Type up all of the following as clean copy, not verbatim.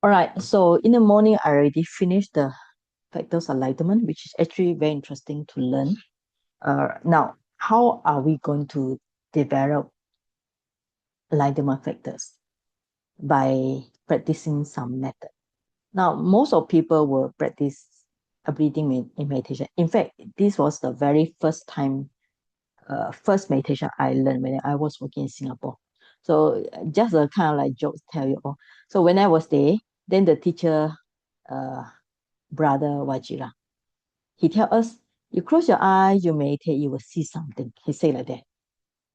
All right, so in the morning, I already finished the factors alignment, which is actually very interesting to learn. Now, how are we going to develop alignment factors? By practicing some method. Now, most of people will practice a breathing meditation. In fact, this was the very first time, first meditation I learned when I was working in Singapore. So just a kind of like jokes tell you all. So when I was there, then the teacher, uh, brother Wajira, he tell us, you close your eyes, you meditate, you will see something. He say like that.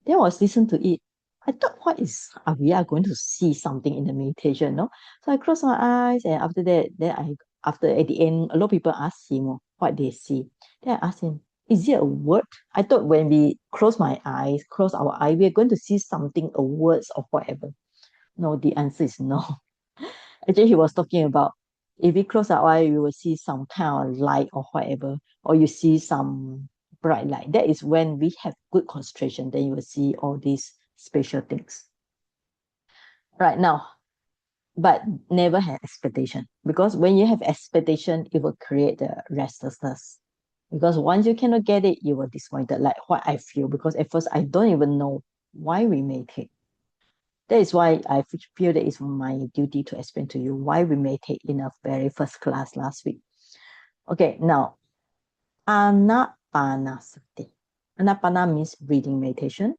Then I was listen to it. I thought, what is we are going to see something in the meditation, no? So I close my eyes, and after that, after at the end, a lot of people ask him what they see. Then I asked him, is it a word? I thought when we close our eye, we are going to see something, a words or whatever. No, the answer is no. Actually, he was talking about if we close our eye, you will see some kind of light or whatever, or you see some bright light. That is when we have good concentration, then you will see all these special things. Right now, but never have expectation, because when you have expectation, it will create the restlessness. Because once you cannot get it, you will disappointed, like what I feel. Because at first, I don't even know why we meditate. That is why I feel that it's my duty to explain to you why we meditate in a very first class last week. Okay, now, anapanasati. Anapana means breathing meditation.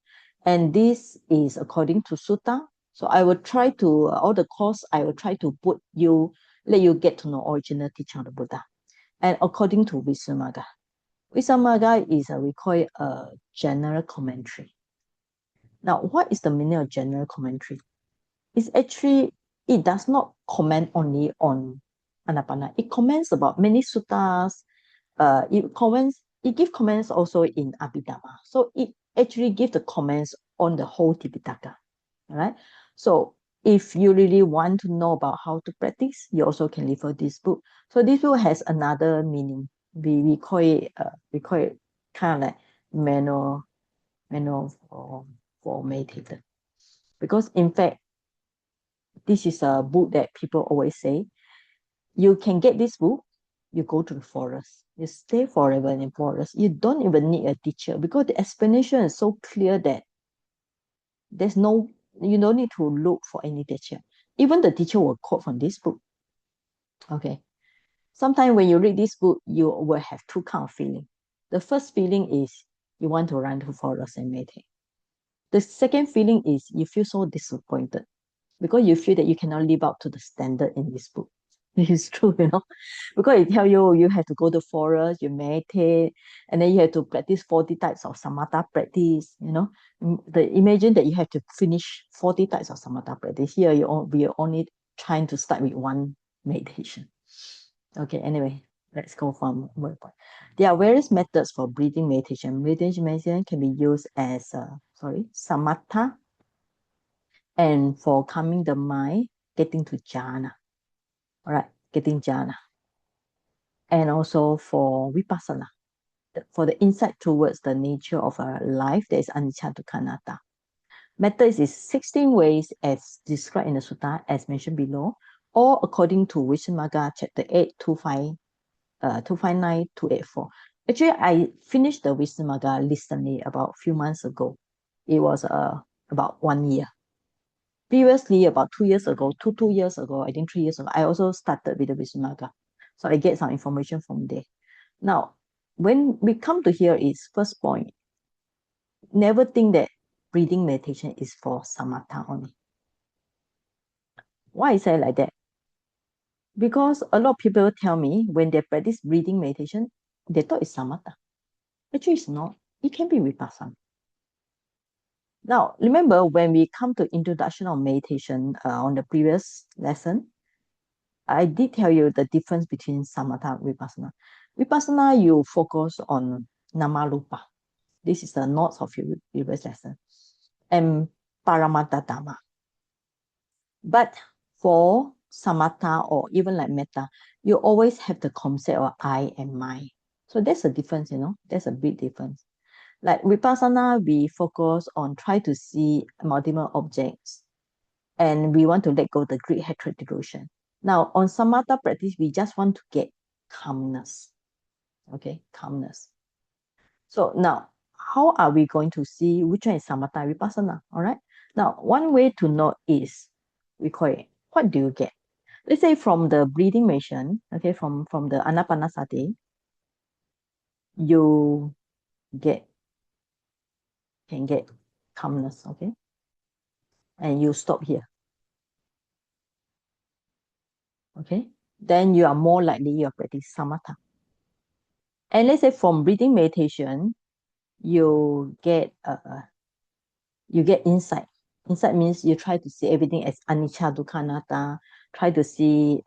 And this is according to Sutta. So I will try to, all the course, I will try to let you get to know original teaching of the Buddha. And according to Visuddhimagga. Visuddhimagga is, we call it a general commentary. Now, what is the meaning of general commentary? It's actually, it does not comment only on Anapana. It comments about many suttas. It gives comments also in Abhidhamma. So it actually gives the comments on the whole Tipitaka. All right. So if you really want to know about how to practice, you also can refer this book. So this book has another meaning. We call it kind of like manual for meditator. Because in fact, this is a book that people always say, you can get this book, you go to the forest, you stay forever in the forest. You don't even need a teacher, because the explanation is so clear that there's no, you don't need to look for any teacher. Even the teacher will quote from this book. Okay. Sometimes when you read this book, you will have two kind of feeling. The first feeling is you want to run to the forest and meditate. The second feeling is you feel so disappointed, because you feel that you cannot live up to the standard in this book. It's true, because it tell you you have to go to forest, you meditate, and then you have to practice 40 types of samatha practice. Imagine that you have to finish 40 types of samatha practice. Here we are only trying to start with one meditation. Okay, anyway, let's go from one point. There are various methods for breathing meditation. Breathing meditation can be used as samatha, and for calming the mind, getting to jhana. All right, getting jhana. And also for vipassana, for the insight towards the nature of a life that is anicca dukkha anatta. Method is 16 ways as described in the sutta, as mentioned below, or according to Visuddhimagga chapter 8, 259, 284. Actually, I finished the Visuddhimagga recently, about a few months ago. It was about 1 year. Previously, about 2 years ago, two years ago, I think 3 years ago, I also started with the Visuddhimagga. So I get some information from there. Now, when we come to here is first point, never think that breathing meditation is for samatha only. Why I say like that? Because a lot of people tell me when they practice breathing meditation, they thought it's samatha. Actually, it's not. It can be vipassana. Now, remember when we come to introduction of meditation on the previous lesson, I did tell you the difference between samatha and vipassana. Vipassana, you focus on namarupa. This is the notes of your previous lesson. And paramatta dhamma. But for samatha or even like metta, you always have the concept of I and mind. So that's a difference, That's a big difference. Like vipassana, we focus on try to see multiple objects, and we want to let go the greed, hatred, delusion. Now, on samatha practice, we just want to get calmness. Okay, calmness. So now, how are we going to see which one is samatha and vipassana? All right. Now, one way to know is we call it, what do you get? Let's say from the breathing motion, okay, from the anapanasati, you get can get calmness, okay, and you stop here, okay. Then you are more likely you are practicing samatha. And let's say from breathing meditation, you get insight. Insight means you try to see everything as anicca, dukkha, anatta. Try to see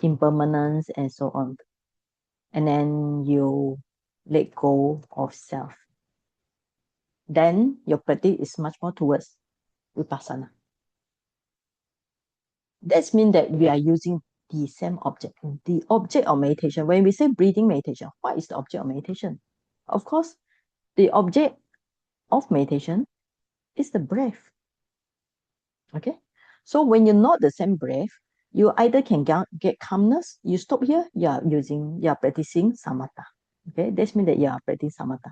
impermanence and so on, and then you let go of self. Then your practice is much more towards vipassana. That means that we are using the same object. The object of meditation, when we say breathing meditation, what is the object of meditation? Of course, the object of meditation is the breath. Okay? So when you note the same breath, you either can get calmness, you stop here, you are practicing samatha. Okay, that means that you are practicing samatha.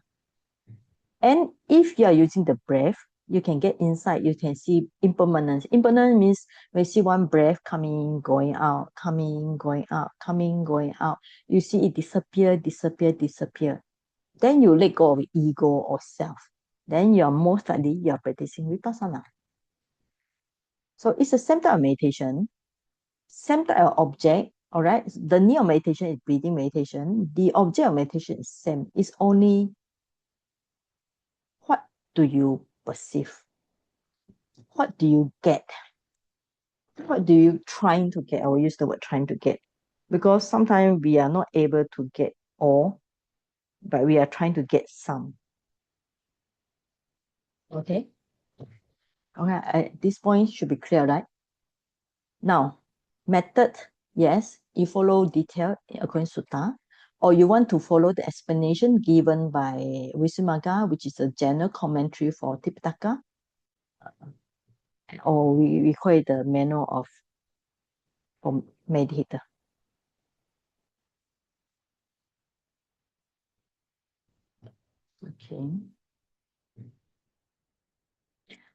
And if you are using the breath, you can get insight, you can see impermanence. Impermanence means when you see one breath coming, going out, coming, going out, coming, going out, you see it disappear, disappear, disappear. Then you let go of ego or self. Then you are most likely you are practicing vipassana. So it's the same type of meditation, same type of object. All right. The need of meditation is breathing meditation. The object of meditation is same. It's only what do you perceive? What do you get? What do you trying to get? I will use the word trying to get. Because sometimes we are not able to get all, but we are trying to get some. Okay. Okay. At this point should be clear, right? Now, method, yes, you follow detail according to sutta, or you want to follow the explanation given by Visuddhimagga, which is a general commentary for Tipitaka, or we call it the manual of for meditator. Okay.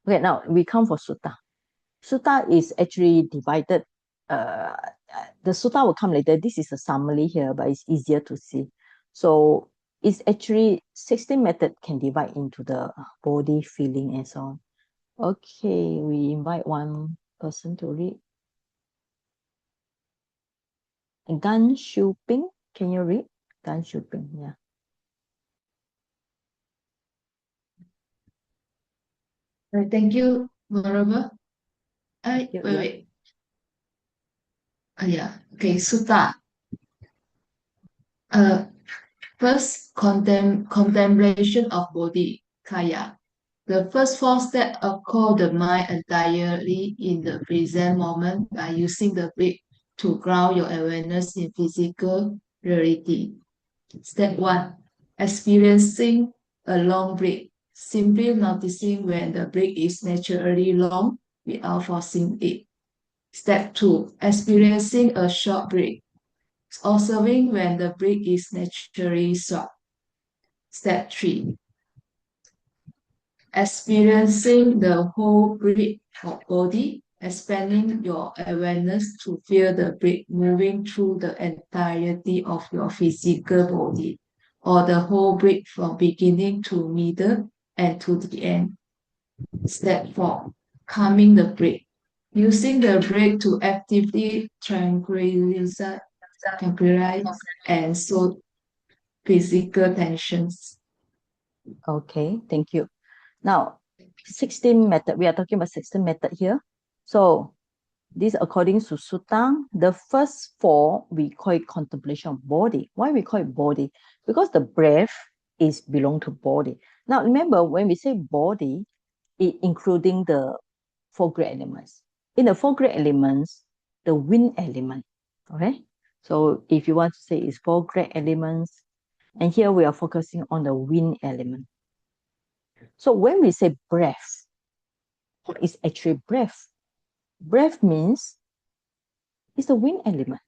Okay, now we come for sutta. Sutta is actually divided. Uh, the sutta will come later. This is a summary here, but it's easier to see. So it's actually 16 method can divide into the body, feeling, and so on. Okay, we invite one person to read. Gan Shu Ping, can you read? Gan Shu Ping, yeah. Thank you, Maraba. Yeah, Wait, yeah. wait. Yeah. Okay, Sutta. Uh, First, contemplation of body, kaya. The first four steps call the mind entirely in the present moment by using the breath to ground your awareness in physical reality. Step one, experiencing a long breath. Simply noticing when the breath is naturally long without forcing it. Step two, experiencing a short break. Observing when the break is naturally short. Step three, experiencing the whole break of body, expanding your awareness to feel the break moving through the entirety of your physical body, or the whole break from beginning to middle and to the end. Step four, calming the break. Using the break to actively tranquilize and soothe physical tensions. Okay, thank you. Now, 16 method, we are talking about 16 method here. So this according to Sutta, the first four we call it contemplation of body. Why we call it body? Because the breath is belong to body. Now remember when we say body, it including the four great elements. In the four great elements, the wind element. Okay. So if you want to say it's four great elements, and here we are focusing on the wind element. So when we say breath, what is actually breath? Breath means It's the wind element.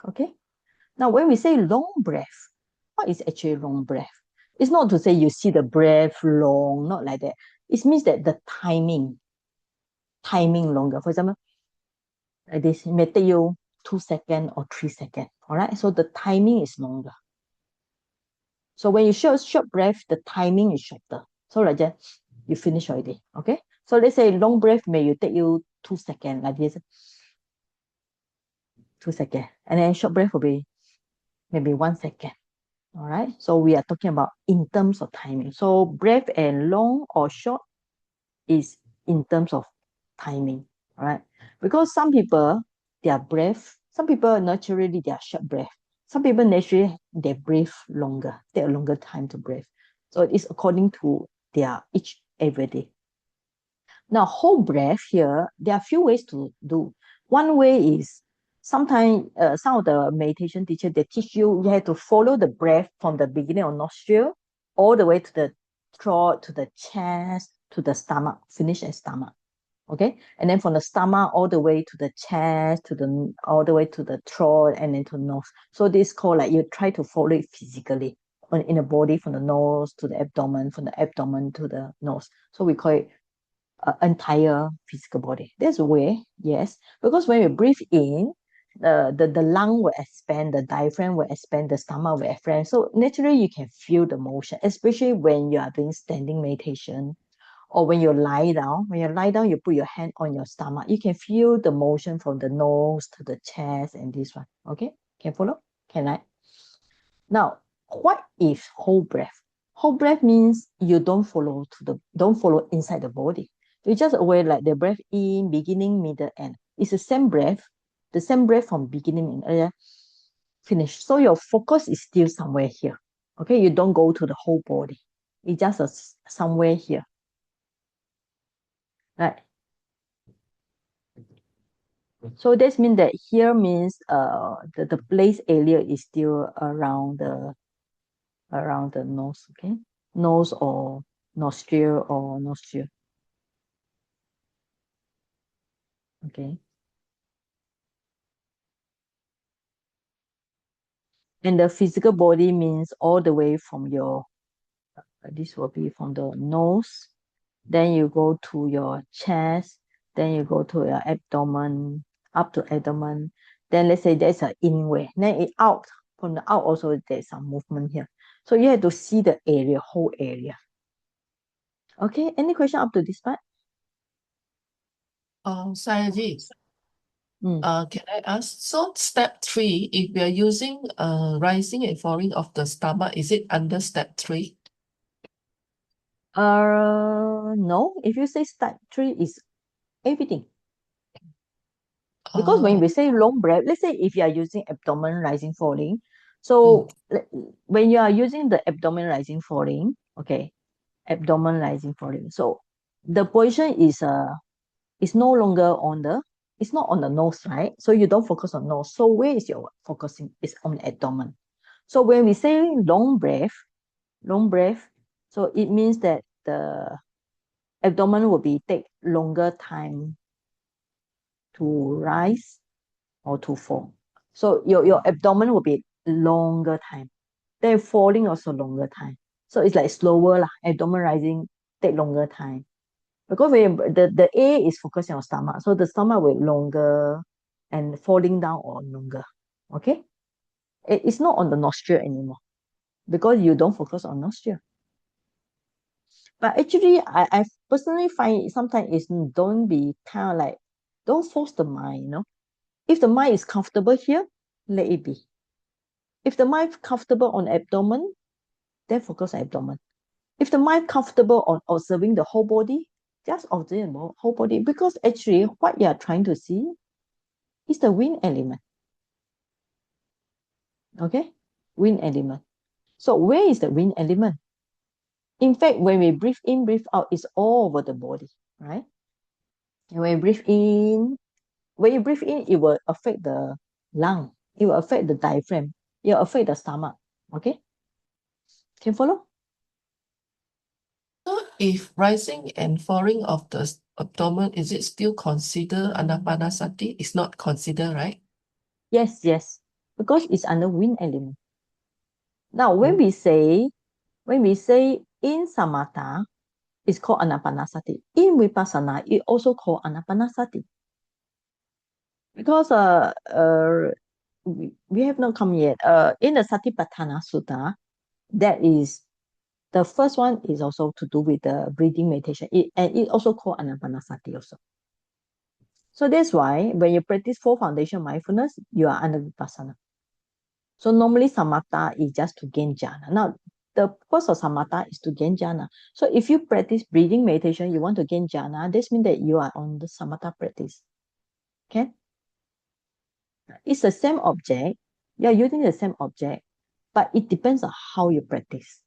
Okay. Now, when we say long breath, what is actually long breath? It's not to say you see the breath long, not like that. It means that the timing longer. For example, like this, it may take you 2 seconds or 3 seconds. All right. So the timing is longer. So when you short breath, the timing is shorter. So like that, you finish already. Okay. So let's say long breath may you take you 2 seconds, like this, 2 seconds. And then short breath will be maybe 1 second. All right. So we are talking about in terms of timing. So breath and long or short is in terms of timing. All right. Because some people, their breath, some people naturally they are short breath. Some people naturally they breathe longer, take a longer time to breathe. So it's according to their each everyday. Now, whole breath here, there are a few ways to do. One way is sometimes some of the meditation teacher they teach you you have to follow the breath from the beginning of nostril all the way to the throat, to the chest, to the stomach, finish at stomach. Okay, and then from the stomach all the way to the chest, to the all the way to the throat, and then to nose. So this is called like you try to follow it physically in the body from the nose to the abdomen, from the abdomen to the nose. So we call it entire physical body. There's a way, yes, because when we breathe in, the lung will expand, the diaphragm will expand, the stomach will expand. So naturally, you can feel the motion, especially when you are doing standing meditation or when you lie down. When you lie down, you put your hand on your stomach. You can feel the motion from the nose to the chest and this one. Okay, can follow? Can I? Now, what is whole breath? Whole breath means you don't follow inside the body. You just aware like the breath in, beginning, middle, end. It's the same breath from beginning and finish. So your focus is still somewhere here. Okay, you don't go to the whole body. It's just somewhere here. Right. So this means that here means the place area is still around the nose, okay? Nose or nostril, okay? And the physical body means all the way from your, this will be from the nose, then you go to your chest, then you go to your abdomen, up to abdomen. Then let's say there's an inward, then it out, from the out also there's some movement here. So you have to see the area, whole area. Okay, any question up to this part? Sayagyi, Mm. can I ask? So step three, if we are using rising and falling of the stomach, is it under step three? No. If you say step three is everything. Because when Oh, we say long breath, let's say if you are using abdomen rising falling, mm, so when you are using the abdomen rising falling, okay, abdomen rising falling. So the position is no longer on the it's not on the nose, right? So you don't focus on nose. So where is your focusing? It's on the abdomen. So when we say long breath, so it means that the abdomen will be take longer time to rise or to fall. So your abdomen will be longer time. Then falling also longer time. So it's like slower lah. Abdomen rising take longer time. Because when the A is focusing on stomach. So the stomach will longer and falling down or longer. Okay? It's not on the nostril anymore. Because you don't focus on nostril. But actually, I personally find it sometimes it's don't be kind of like, don't force the mind, you know. If the mind is comfortable here, let it be. If the mind comfortable on abdomen, then focus on abdomen. If the mind comfortable on observing the whole body, just observe the whole body. Because actually, what you are trying to see is the wind element. Okay? Wind element. So where is the wind element? In fact, when we breathe in, breathe out, it's all over the body, right? And when you breathe in, it will affect the lung. It will affect the diaphragm. It will affect the stomach. Okay? Can you follow? so if rising and falling of the abdomen, is it still considered anapanasati? It's not considered, right? Yes, yes, because it's under wind element. Now, Mm. when we say in samatha, it's called anapanasati. In vipassana, it also called anapanasati. Because we have not come yet. In the Satipatthana Sutta, that is the first one is also to do with the breathing meditation. And it also called anapanasati also. So that's why when you practice four foundation mindfulness, you are under vipassana. So normally samatha is just to gain jhana. Now the purpose of samatha is to gain jhana. So if you practice breathing meditation, you want to gain jhana, this means that you are on the samatha practice. Okay? It's the same object. You're using the same object, but it depends on how you practice.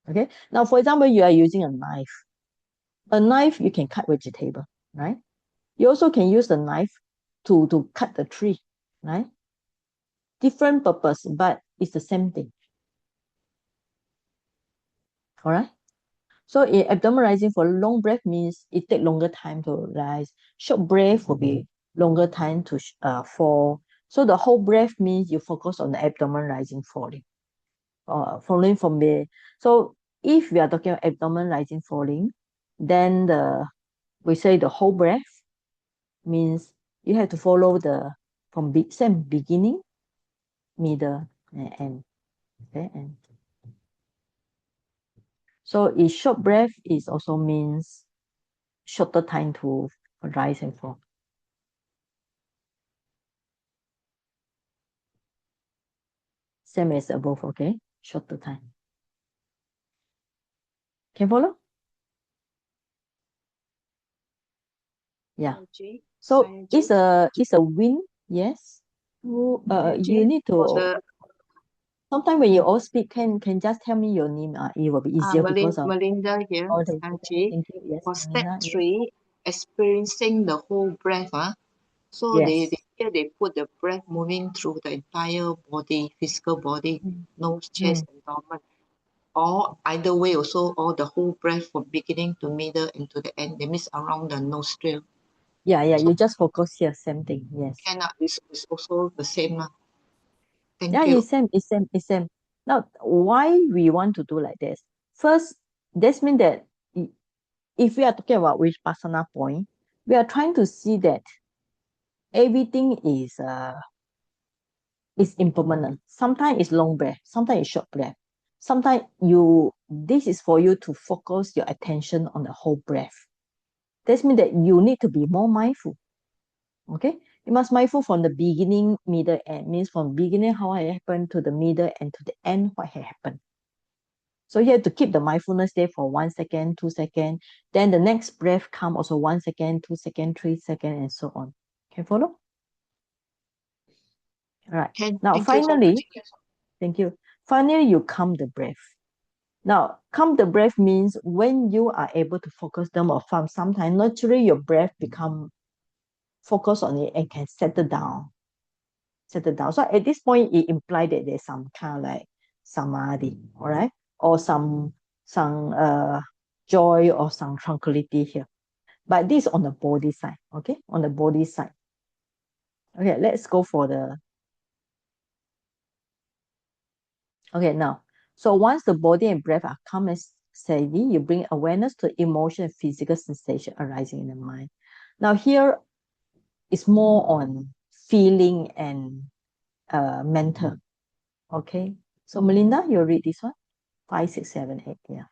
Okay. Now, for example, you are using a knife. A knife you can cut vegetable, right? You also can use the knife to cut the tree, right? Different purpose, but it's the same thing. All right. So in abdomen rising for long breath means it take longer time to rise. Short breath will be longer time to fall. So the whole breath means you focus on the abdomen rising falling. Falling from the so if we are talking about abdomen rising falling, then we say the whole breath means you have to follow the same beginning, middle, and end. Okay, and so a short breath is also means shorter time to rise and fall. Same as above, okay? Shorter time. Can follow? Yeah. So it's a win, yes. So, you need to sometimes when you all speak, can just tell me your name. It will be easier because of Melinda here, all the Sanji. thank you. Yes, For step Melina. Yes. 3, experiencing the whole breath. So Yes. here they put the breath moving through the entire body, physical body, Mm. nose, chest, Mm. abdomen. Or either way also, or the whole breath from beginning to middle and to the end. They miss around the nostril. Yeah, yeah. So You just focus here. Same thing. Yes. is also the same. Yeah, Thank you. it's same. It's same. It's same. Now, why we want to do like this? First, this means that if we are talking about which pasana point, we are trying to see that everything is impermanent. Sometimes it's long breath, sometimes it's short breath. Sometimes this is for you to focus your attention on the whole breath. This means that you need to be more mindful. Okay? You must mindful from the beginning, middle, end. Means from beginning how it happened to the middle and to the end what had happened. So you have to keep the mindfulness there for 1 second, 2 seconds. Then the next breath come also 1 second, 2 seconds, 3 seconds, and so on. Can you follow? All right. Now Thank you so finally, much. thank you. Finally, you calm the breath. Now, calm the breath means when you are able to focus them or farm, sometimes naturally your breath become focus on it and can settle down. Settle down. So at this point, it implies that there's some kind of like samadhi, all right? Or some joy or some tranquility here. But this on the body side, okay? On the body side. Okay, let's go for the okay now. So once the body and breath are calm and steady, you bring awareness to emotion and physical sensation arising in the mind. Now here is more on feeling and mental. Okay. So Melinda, you read this one. 5, 6, 7, 8. Yeah.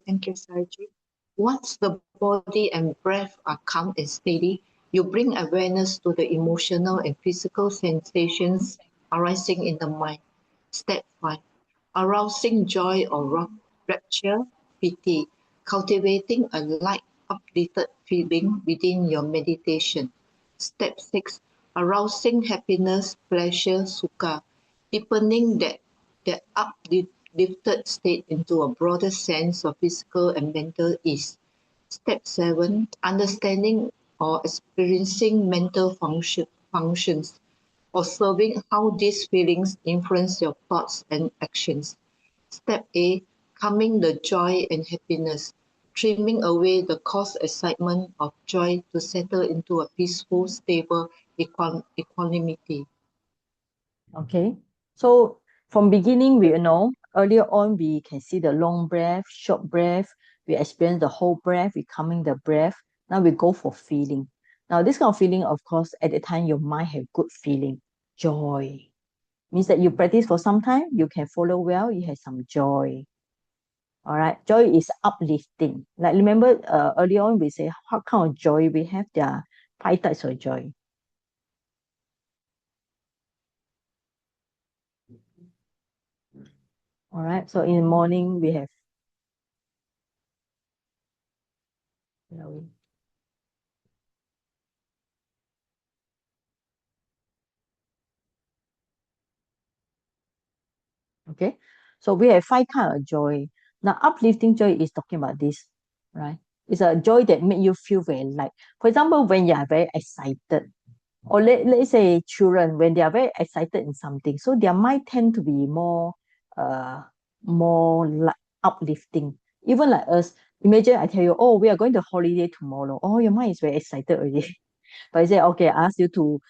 Thank you, Saji. Once the body and breath are calm and steady, you bring awareness to the emotional and physical sensations arising in the mind. Step 5. Arousing joy or rapture, pity, cultivating a light, uplifted feeling within your meditation. Step 6. Arousing happiness, pleasure, sukha, deepening that uplifted state into a broader sense of physical and mental ease. Step 7. Understanding or experiencing mental functions, observing how these feelings influence your thoughts and actions. Step 8. Calming the joy and happiness, trimming away the coarse excitement of joy to settle into a peaceful, stable equanimity. Okay. So from beginning, we know earlier on we can see the long breath, short breath. We experience the whole breath, we coming the breath. Now we go for feeling. Now this kind of feeling, of course, at the time your mind have good feeling, joy. Means that you practice for some time, you can follow well, you have some joy. All right, joy is uplifting. Like remember earlier on we say what kind of joy we have. There are 5 types of joy. All right, so in the morning we have okay. So we have 5 kind of joy. Now uplifting joy is talking about this, right? It's a joy that make you feel very light. For example, when you are very excited, or let's say children, when they are very excited in something, so their mind tend to be uh more like uplifting. Even like us, imagine I tell you, oh, we are going to holiday tomorrow. Oh, your mind is very excited already. But I say, okay, I ask you to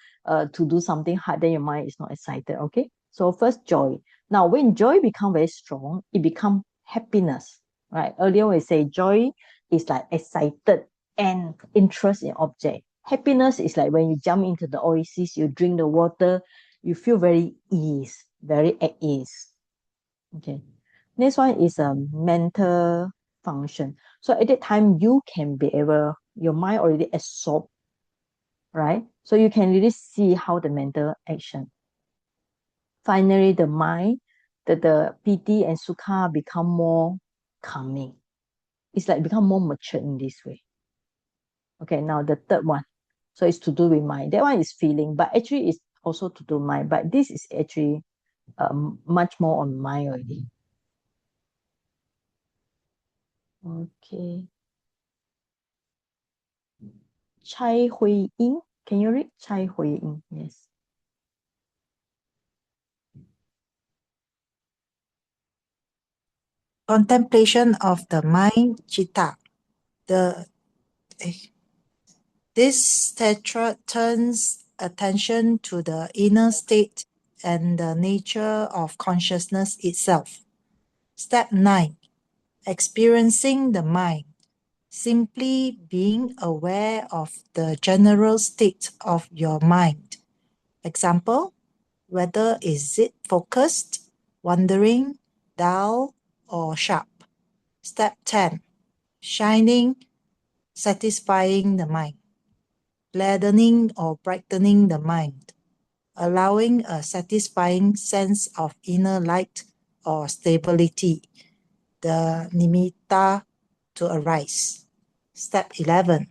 do something hard, then your mind is not excited. Okay. So first joy. Now when joy become very strong, it become happiness. Right. Earlier we say joy is like excited and interest in object. Happiness is like when you jump into the oasis, you drink the water, you feel very ease, very at ease. Okay. Next one is a mental function. So at that time, you can be able, your mind already absorbed, right? So you can really see how the mental action. Finally, the mind, the piti and sukha become more calming. It's like become more mature in this way. Okay, now the third one. So it's to do with mind. That one is feeling, but actually it's also to do mind. But this is actually much more on mind already. Okay. Chai Hui Ying. Can you read Chai Hui Ying? Yes. Contemplation of the mind, citta. The This tetra turns attention to the inner state and the nature of consciousness itself. Step 9. Experiencing the mind. Simply being aware of the general state of your mind. Example, whether is it focused, wandering, dull, or sharp. Step 10. Shining, satisfying the mind. Gladdening or brightening the mind, allowing a satisfying sense of inner light or stability, the nimitta, to arise. Step 11.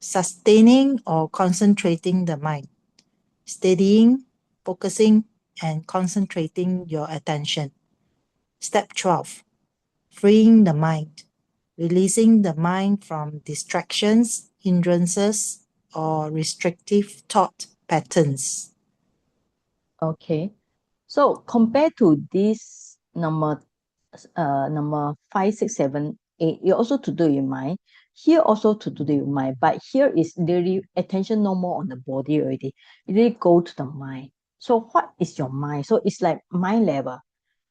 Sustaining or concentrating the mind, steadying, focusing, and concentrating your attention. Step 12. Freeing the mind, releasing the mind from distractions, hindrances, or restrictive thought patterns. Okay. So compared to this number 5, 6, 7, 8, you also to do with mind. Here also to do with mind, but here is really attention no more on the body already. You really go to the mind. So what is your mind? So it's like mind level.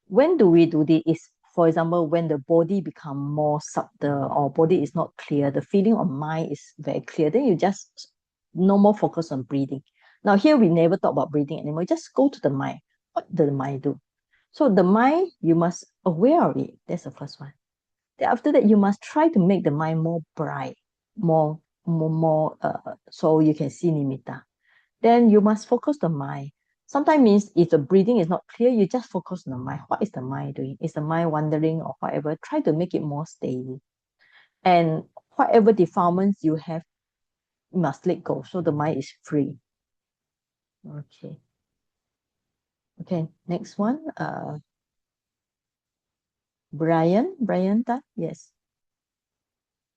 When do we do this? Is for example, when the body become more subtle or body is not clear, the feeling of mind is very clear. Then you just no more focus on breathing. Now here we never talk about breathing anymore. Just go to the mind. What does the mind do? So the mind, you must aware of it. That's the first one. Then after that, you must try to make the mind more bright, more, so you can see nimitta. Then you must focus the mind. Sometimes means if the breathing is not clear, you just focus on the mind. What is the mind doing? Is the mind wandering or whatever? Try to make it more steady. And whatever defilements you have, you must let go. So the mind is free. Okay. Okay, next one. Brian, that yes.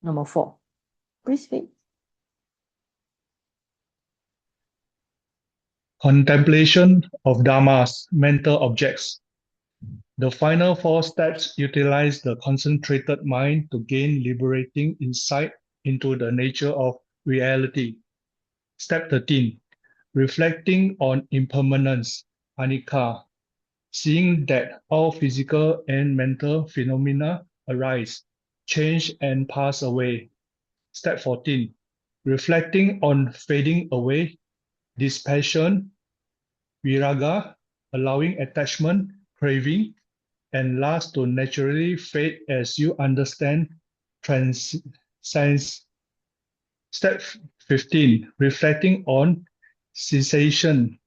Number 4. Please wait. Contemplation of dharmas, mental objects. The final four steps utilize the concentrated mind to gain liberating insight into the nature of reality. Step 13. Reflecting on impermanence, anicca, seeing that all physical and mental phenomena arise, change, and pass away. Step 14. Reflecting on fading away, dispassion, viraga, allowing attachment, craving, and last to naturally fade as you understand transcends. Step 15. Reflecting on cessation,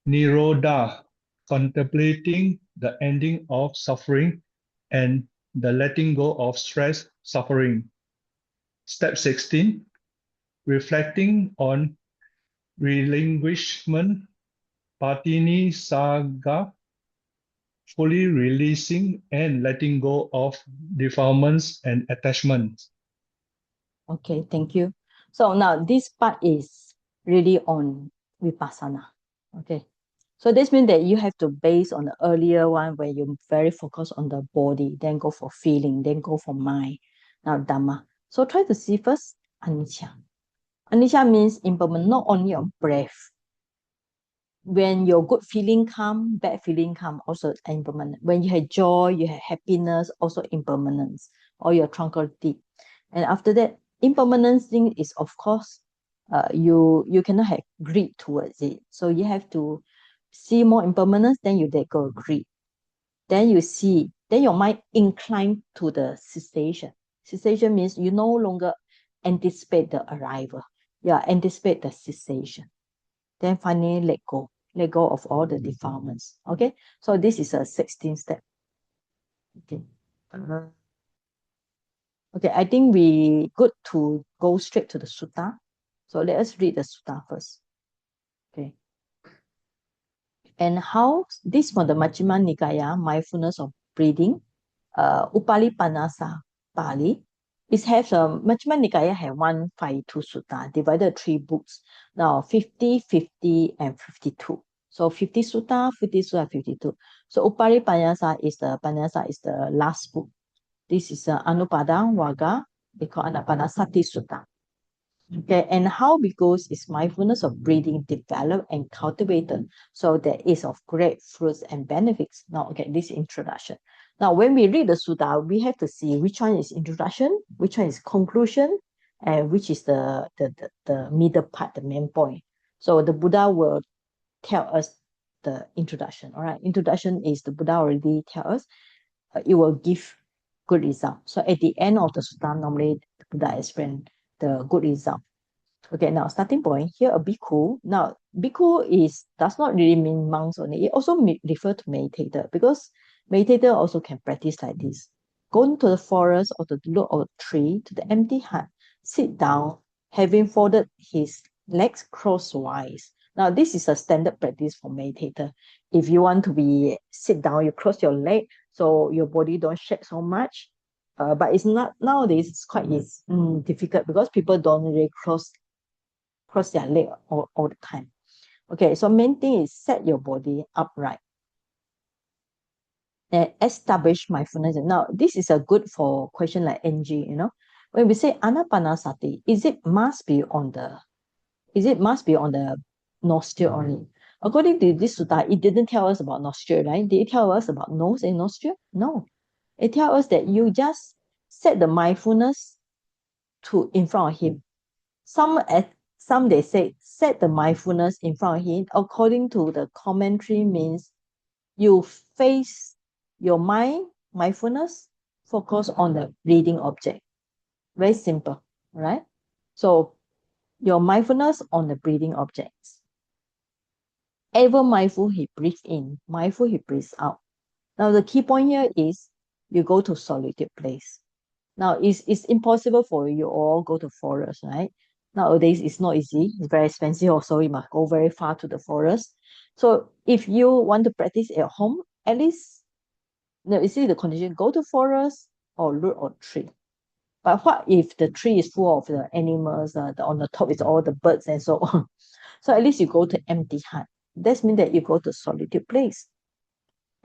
nirodha, contemplating the ending of suffering and the letting go of stress suffering. Step 16. Reflecting on relinquishment, patini saga, fully releasing and letting go of defilements and attachments. Okay, thank you. So now this part is really on Vipassana. Okay. So this means that you have to base on the earlier one where you're very focused on the body, then go for feeling, then go for mind. Now Dhamma. So try to see first Anicca. Anicca means impermanent, not only on breath. When your good feeling come, bad feeling come, also impermanent. When you have joy, you have happiness, also impermanence, or your tranquility. And after that, impermanence thing is of course, you cannot have greed towards it. So you have to see more impermanence, then you let go of greed. Then you see, then your mind inclined to the cessation. Cessation means you no longer anticipate the arrival. You anticipate the cessation. Then finally let go of all the defilements. Okay, so this is a 16 step. Okay. Okay, I think we good to go straight to the sutta. So let us read the sutta first. Okay. And how this for the Majjhima Nikaya, mindfulness of breathing, Upali Panasa Pali. It has Majjhima Nikaya have 152 sutta, divided 3 books. Now 50, 50, and 52. So 50 sutta, 50 sutta, 52. So Upali Panasa is the last book. This is Anupada Vaga, they call Anapanasati Sutta. Okay, and how we goes is mindfulness of breathing developed and cultivated, so that is of great fruits and benefits. Now, okay, this introduction. Now, when we read the sutta, we have to see which one is introduction, which one is conclusion, and which is the middle part, the main point. So the Buddha will tell us the introduction. All right, introduction is the Buddha already tell us it will give good result. So at the end of the sutta, normally the Buddha explain the good result. Okay, now starting point here, a bhikkhu. Now, bhikkhu does not really mean monks only. It also refer to meditator, because meditator also can practice like this. Go into the forest or to look at a tree to the empty hut, sit down, having folded his legs crosswise. Now, this is a standard practice for meditator. If you want to be sit down, you cross your leg so your body don't shake so much. But it's not nowadays. It's quite difficult because people don't really cross their leg all the time. Okay, so main thing is set your body upright and establish mindfulness. Now, this is a good for question like NG. When we say anapanasati, is it must be on the nostril only? According to this sutta, it didn't tell us about nostril, right? Did it tell us about nose and nostril? No. It tells us that you just set the mindfulness to in front of him. Some they say set the mindfulness in front of him. According to the commentary, means you face your mindfulness, focus on the breathing object. Very simple, right? So your mindfulness on the breathing objects. Ever mindful, he breathes in. Mindful, he breathes out. Now the key point here is you go to solitude place. Now, it's impossible for you all go to forest, right? Nowadays, it's not easy. It's very expensive also. You must go very far to the forest. So if you want to practice at home, at least, you see the condition, go to forest or look or tree. But what if the tree is full of the animals, on the top is all the birds and so on? So at least you go to empty hut. That means that you go to solitude place.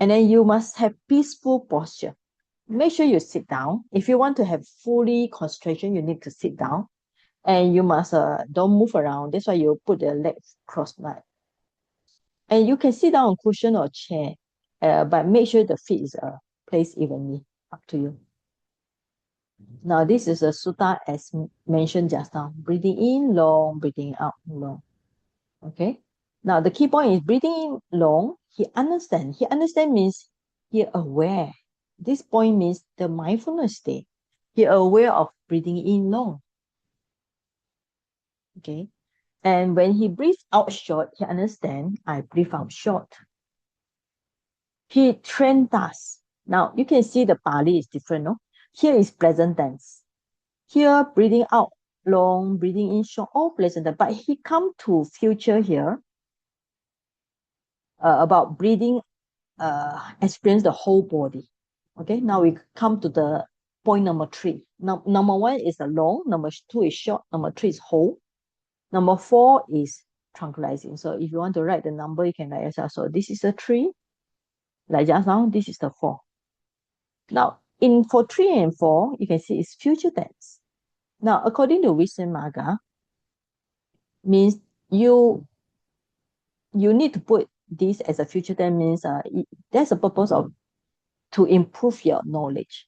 And then you must have peaceful posture. Make sure you sit down. If you want to have fully concentration, you need to sit down. And you must don't move around. That's why you put the legs crossed like. And you can sit down on cushion or chair, but make sure the feet is placed evenly. Up to you. Now this is a sutta as mentioned just now. Breathing in long, breathing out long. Okay. Now the key point is breathing in long. He understand. He understand means he aware. This point means the mindfulness state. He aware of breathing in long. Okay. And when he breathes out short, he understand I breathe out short. He trained us. Now you can see the Pali is different, no? Here is present tense. Here breathing out long, breathing in short, all present tense. But he come to future here about breathing, experience the whole body. Okay, now we come to the point number 3. Now, number 1 is a long, number 2 is short, number 3 is whole, number 4 is tranquilizing. So if you want to write the number, you can write yourself. So this is the 3, like just now, this is the 4. Now, for 3 and 4, you can see it's future tense. Now, according to Visuddhimagga, means you need to put this as a future tense means that's the purpose of to improve your knowledge.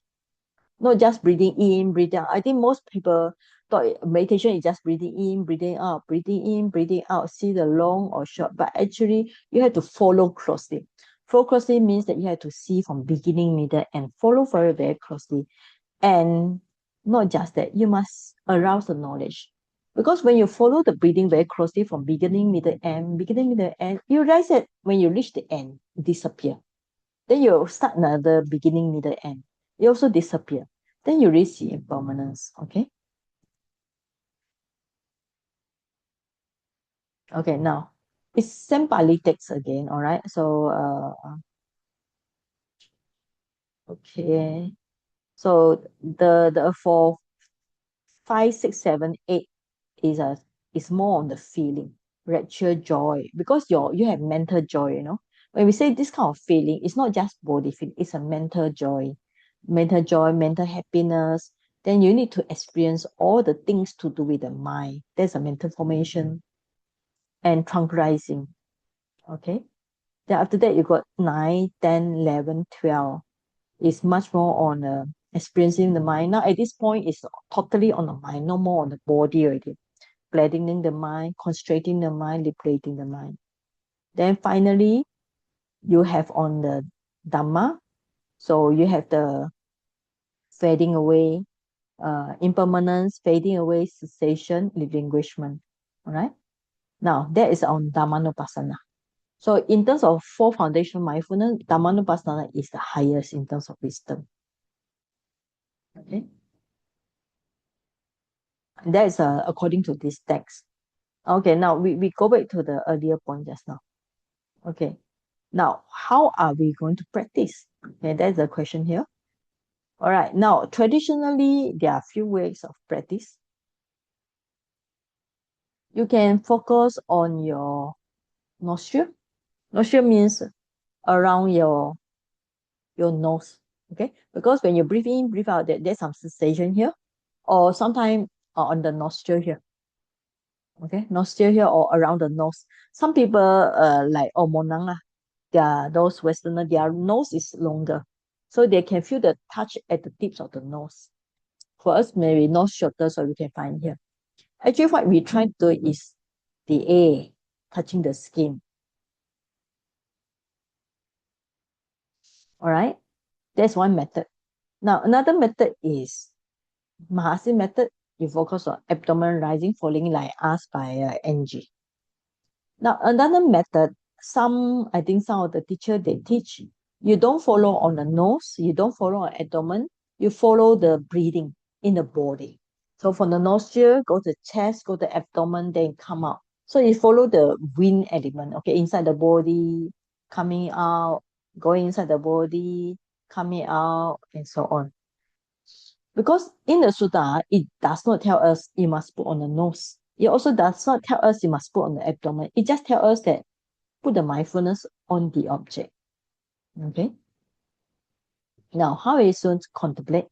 Not just breathing in, breathing out. I think most people thought meditation is just breathing in, breathing out, breathing in, breathing out, see the long or short. But actually, you have to follow closely. Follow closely means that you have to see from beginning, middle, and follow very, very closely. And not just that, you must arouse the knowledge. Because when you follow the breathing very closely from beginning, middle, end, you realize that when you reach the end, it disappear. Then you start another beginning, middle, end. It also disappear. Then you reach the impermanence. Okay. Okay. Now it's same Pali text again. All right. So okay. So the for 5, 6, 7, 8 is more on the feeling, rapture, joy, because you have mental joy. When we say this kind of feeling, it's not just body feeling, it's a mental joy, mental happiness. Then you need to experience all the things to do with the mind. There's a mental formation and tranquilizing. Okay. Then after that, you got 9, 10, 11, 12. It's much more on experiencing the mind. Now at this point, it's totally on the mind, no more on the body already. Flattening the mind, concentrating the mind, liberating the mind. Then finally, you have on the Dhamma. So you have the fading away, impermanence, fading away, cessation, relinquishment. All right. Now that is on Dhammanupassana. So in terms of 4 foundation mindfulness, Dhammanupassana is the highest in terms of wisdom. Okay. And that is according to this text. Okay, now we go back to the earlier point just now. Okay. Now, how are we going to practice? Okay, that's the question here. All right. Now, traditionally, there are a few ways of practice. You can focus on your nostril. Nostril means around your nose. Okay, because when you breathe in, breathe out, there's some sensation here, or sometimes on the nostril here. Okay, nostril here or around the nose. Some people like Monang those Westerner, their nose is longer, so they can feel the touch at the tips of the nose. For us, maybe nose shorter, so we can find here. Actually, what we try to do is the air touching the skin. All right, that's one method. Now, another method is Mahasi method. You focus on abdomen rising, falling like asked by Angie. Now, another method, I think some of the teacher, they teach, you don't follow on the nose, you don't follow on abdomen, you follow the breathing in the body. So from the nostril, go to chest, go to abdomen, then come out. So you follow the wind element, okay, inside the body, coming out, going inside the body, coming out, and so on. Because in the Sutta, it does not tell us you must put on the nose. It also does not tell us you must put on the abdomen. It just tells us that put the mindfulness on the object. Okay. Now, how is to contemplate?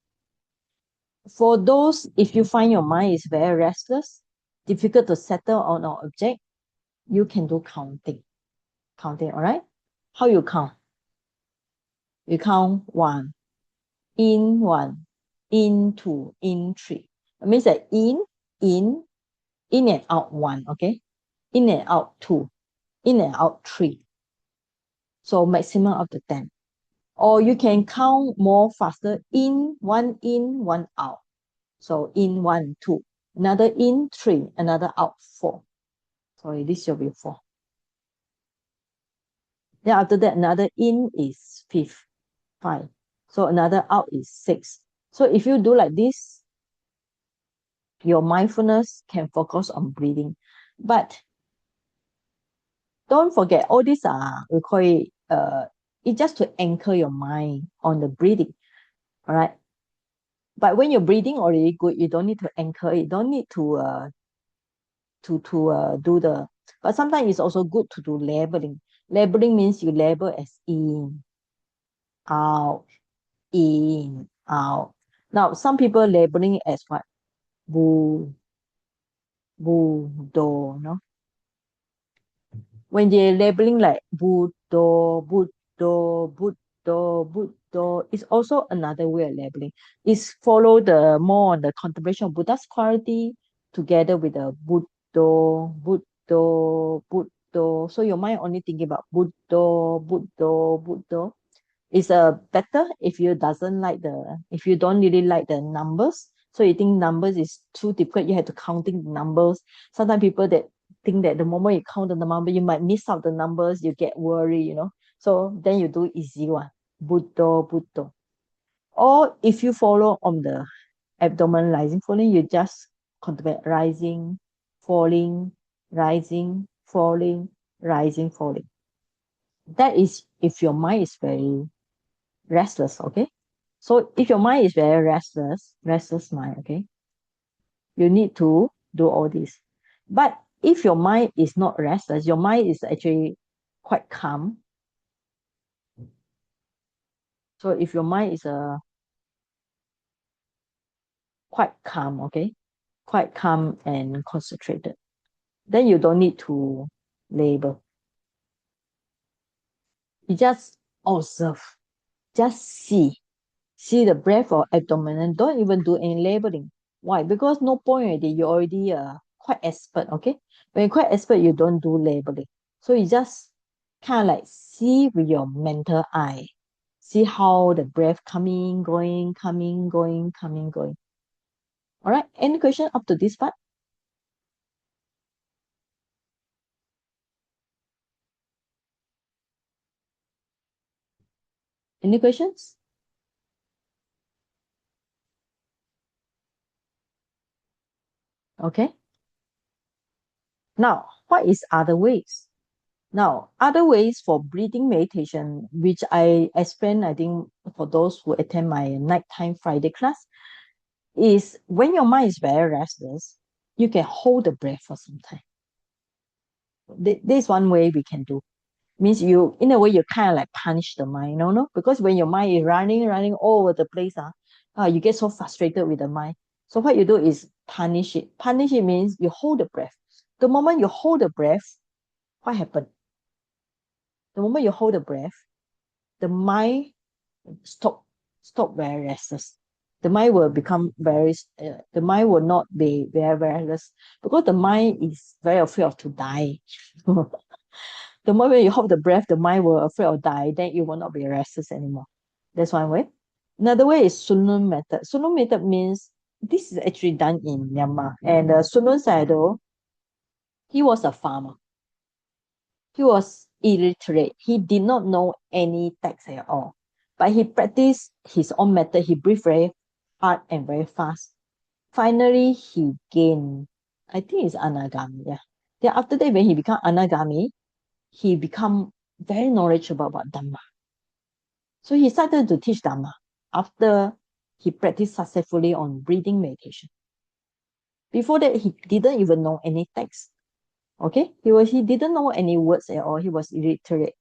For those, if you find your mind is very restless, difficult to settle on an object, you can do counting. Counting, all right? How you count? You count one, in two, in three. It means that in and out one, okay? In and out two, in and out three. So maximum of the 10. Or you can count more faster, in, one out. So in one, two, another in three, another out four. Sorry, this should be four. Then after that, another in is fifth, five. So another out is six. So if you do like this, your mindfulness can focus on breathing. But don't forget, all these are, we call it, it's just to anchor your mind on the breathing. All right. But when you're breathing already good, you don't need to anchor it. Don't need to do the. But sometimes it's also good to do labeling. Labeling means you label as out, in, out. Now some people labeling it as what? Bu, do, no? When they're labeling like Buddha, it's also another way of labeling. It's follow the more on the contemplation of Buddha's quality together with the Buddha. So your mind only thinking about Buddha. It's better if you doesn't like if you don't really like the numbers. So you think numbers is too difficult, you have to counting the numbers. Sometimes people that think that the moment you count the number, you might miss out the numbers, you get worried. So then you do easy one, Buddha. Or if you follow on the abdomen rising, falling, you just contemplate rising, falling, rising, falling, rising, falling. That is if your mind is very restless, okay? So if your mind is very restless mind, okay, you need to do all this. But if your mind is not restless, your mind is actually quite calm. So if your mind is quite calm, okay, quite calm and concentrated, then you don't need to label. You just observe, just see the breath or abdomen, and don't even do any labeling. Why? Because no point already. You're already quite expert, okay? When you're quite expert, you don't do labeling. So you just kind of like see with your mental eye. See how the breath coming, going, coming, going, coming, going. All right. Any question up to this part? Any questions? Okay. Now, what is other ways? Now, other ways for breathing meditation, which I explain, I think, for those who attend my nighttime Friday class, is when your mind is very restless, you can hold the breath for some time. This one way we can do. Means you, in a way, you kind of like punish the mind, no? Because when your mind is running all over the place, you get so frustrated with the mind. So what you do is punish it. Punish it means you hold the breath. The moment you hold the breath, what happens? The moment you hold the breath, the mind stop very restless. The mind will become the mind will not be very restless because the mind is very afraid of to die. The moment you hold the breath, the mind will afraid of die, then it will not be restless anymore. That's one way. Another way is Sunun method. Sunun method means this is actually done in Myanmar. And Sunun Sayadaw, he was a farmer. He was illiterate. He did not know any text at all. But he practiced his own method. He breathed very hard and very fast. Finally, he gained, I think it's Anagami, yeah. Then after that, when he become Anagami, he become very knowledgeable about Dhamma. So he started to teach Dhamma after he practiced successfully on breathing meditation. Before that, he didn't even know any text. Okay, he didn't know any words at all. He was illiterate.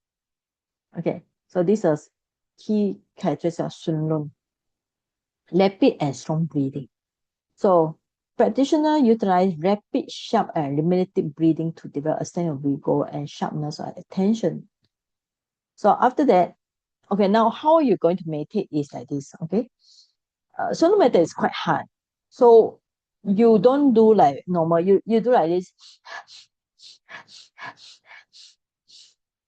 Okay, So these are key characteristics of Sun Lun. Rapid and strong breathing. So practitioner utilize rapid, sharp, and ruminative breathing to develop a sense of vigor and sharpness of attention. So after that, okay, now how you're going to meditate is like this, okay? Solo method is quite hard. So you don't do like normal, you do like this.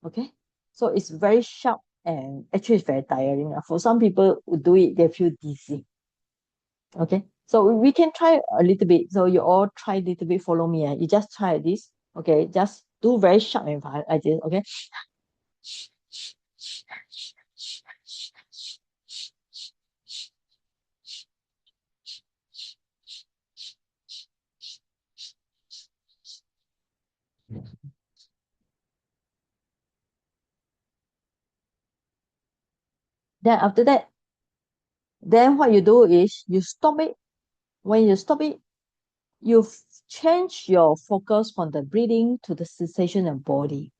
Okay? So it's very sharp and actually it's very tiring. For some people who do it, they feel dizzy. Okay? So we can try a little bit. So you all try a little bit, follow me. You just try this. Okay, just do very sharp and fast like this. Okay. Then after that, then what you do is you stop it. When you stop it, you change your focus from the breathing to the sensation of body.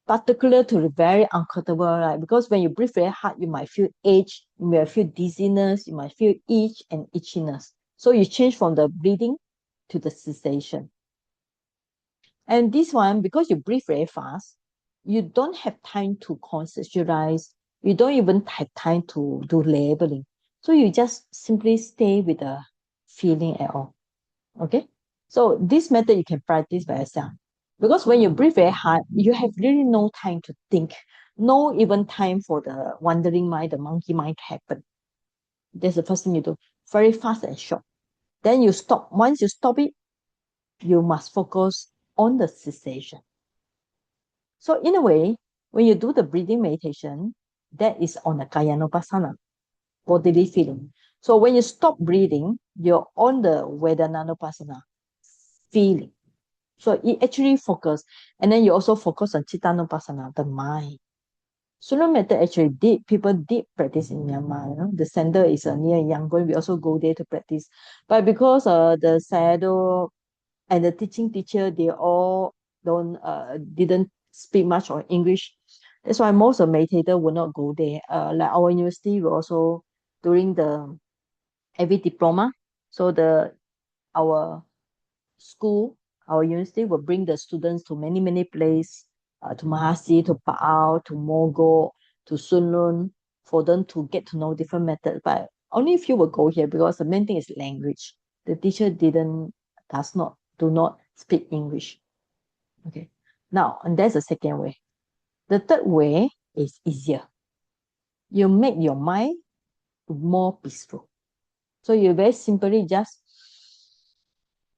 Particular to the very uncomfortable, right? Because when you breathe very hard, you might feel ache, you might feel dizziness, you might feel itch and itchiness. So you change from the breathing to the sensation. And this one, because you breathe very fast, you don't have time to conceptualize. You don't even have time to do labeling. So you just simply stay with the feeling at all. Okay? So this method you can practice by yourself. Because when you breathe very hard, you have really no time to think, no even time for the wandering mind, the monkey mind to happen. That's the first thing you do. Very fast and short. Then you stop. Once you stop it, you must focus on the cessation. So in a way, when you do the breathing meditation, that is on the Kayanopasana, bodily feeling. So when you stop breathing, you're on the Vedananopasana, feeling. So it actually focus, and then you also focus on Chittanopasana, the mind. Sooner method actually people did practice in Myanmar. The center is near Yangon. We also go there to practice. But because the Sayadaw and the teaching teacher, they all didn't speak much of English. That's why most of meditator will not go there. Like our university, we also during the every diploma, so our school, our university will bring the students to many places, to Mahasi, to Pa'ao, to Mogo, to Sunlun, for them to get to know different methods. But only a few will go here because the main thing is language. The teacher do not speak English. Okay. Now, and that's the second way. The third way is easier. You make your mind more peaceful. So you very simply just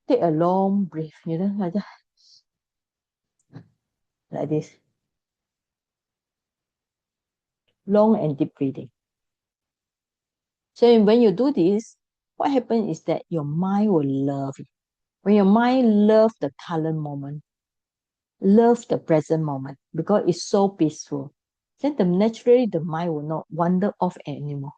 take a long breath, like this. Long and deep breathing. So when you do this, what happens is that your mind will love it. When your mind loves the current moment, love the present moment, because it's so peaceful, then naturally the mind will not wander off anymore.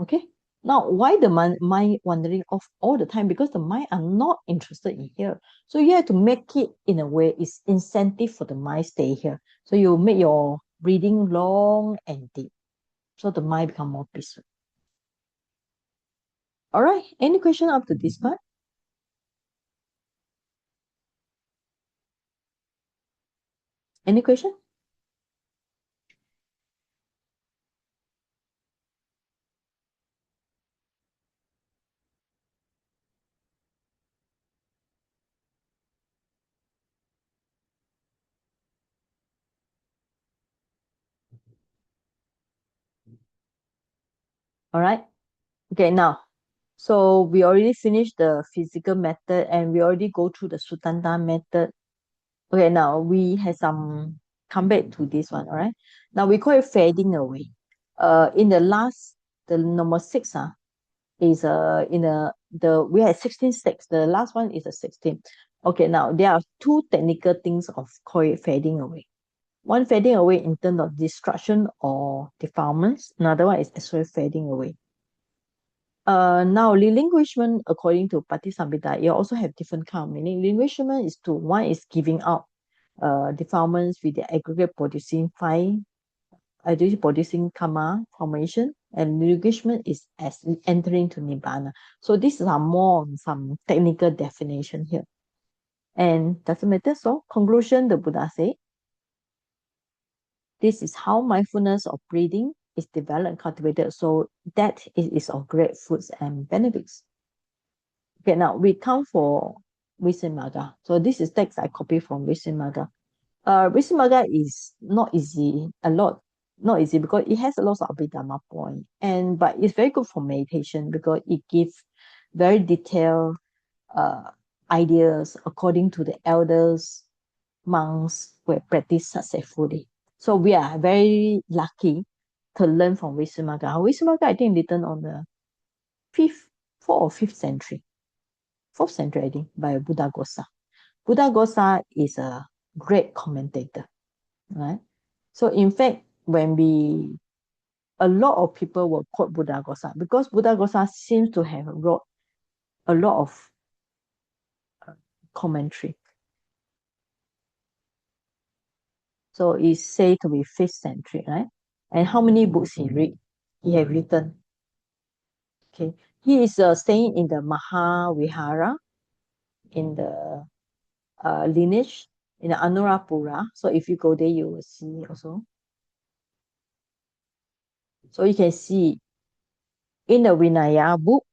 Okay? Now, why the mind wandering off all the time? Because the mind are not interested in here. So you have to make it in a way it's incentive for the mind stay here. So you make your breathing long and deep. So the mind become more peaceful. All right. Any question up to this part? Any question? All right. Okay, now, so we already finished the physical method and we already go through the Sutanta method. Okay, now we have some come back to this one, all right? Now we call it fading away. In the last, the number six, is in we had 16 steps. The last one is a 16. Okay, now there are two technical things of call it fading away. One fading away in terms of destruction or defilements. Another one is actually fading away. Now relinquishment according to Patisambhita, you also have different kind of meaning. Relinquishment is one is giving out defilements with the aggregate producing five producing karma formation, and relinquishment is as entering to nibbana. So these are more some technical definition here. And doesn't matter. So conclusion, the Buddha said, this is how mindfulness of breathing is developed and cultivated. So that is of great fruits and benefits. Okay, now we come for Visuddhimagga. So this is text I copy from Visuddhimagga. Visuddhimagga is not easy, not easy because it has a lot of Abhidhamma point, but it's very good for meditation because it gives very detailed ideas according to the elders, monks who have practiced successfully. So we are very lucky to learn from Visuddhimagga. Visuddhimagga, I think, written on the fifth, 4th or 5th century, 4th century, I think, by Buddhaghosa. Buddhaghosa is a great commentator, right? So in fact, a lot of people will quote Buddhaghosa because Buddhaghosa seems to have wrote a lot of commentary. So it's said to be 5th century, right? And how many books he have written? Okay, he is staying in the Mahavihara in the lineage in the Anuradhapura. So if you go there, you will see also. So you can see in the Vinaya book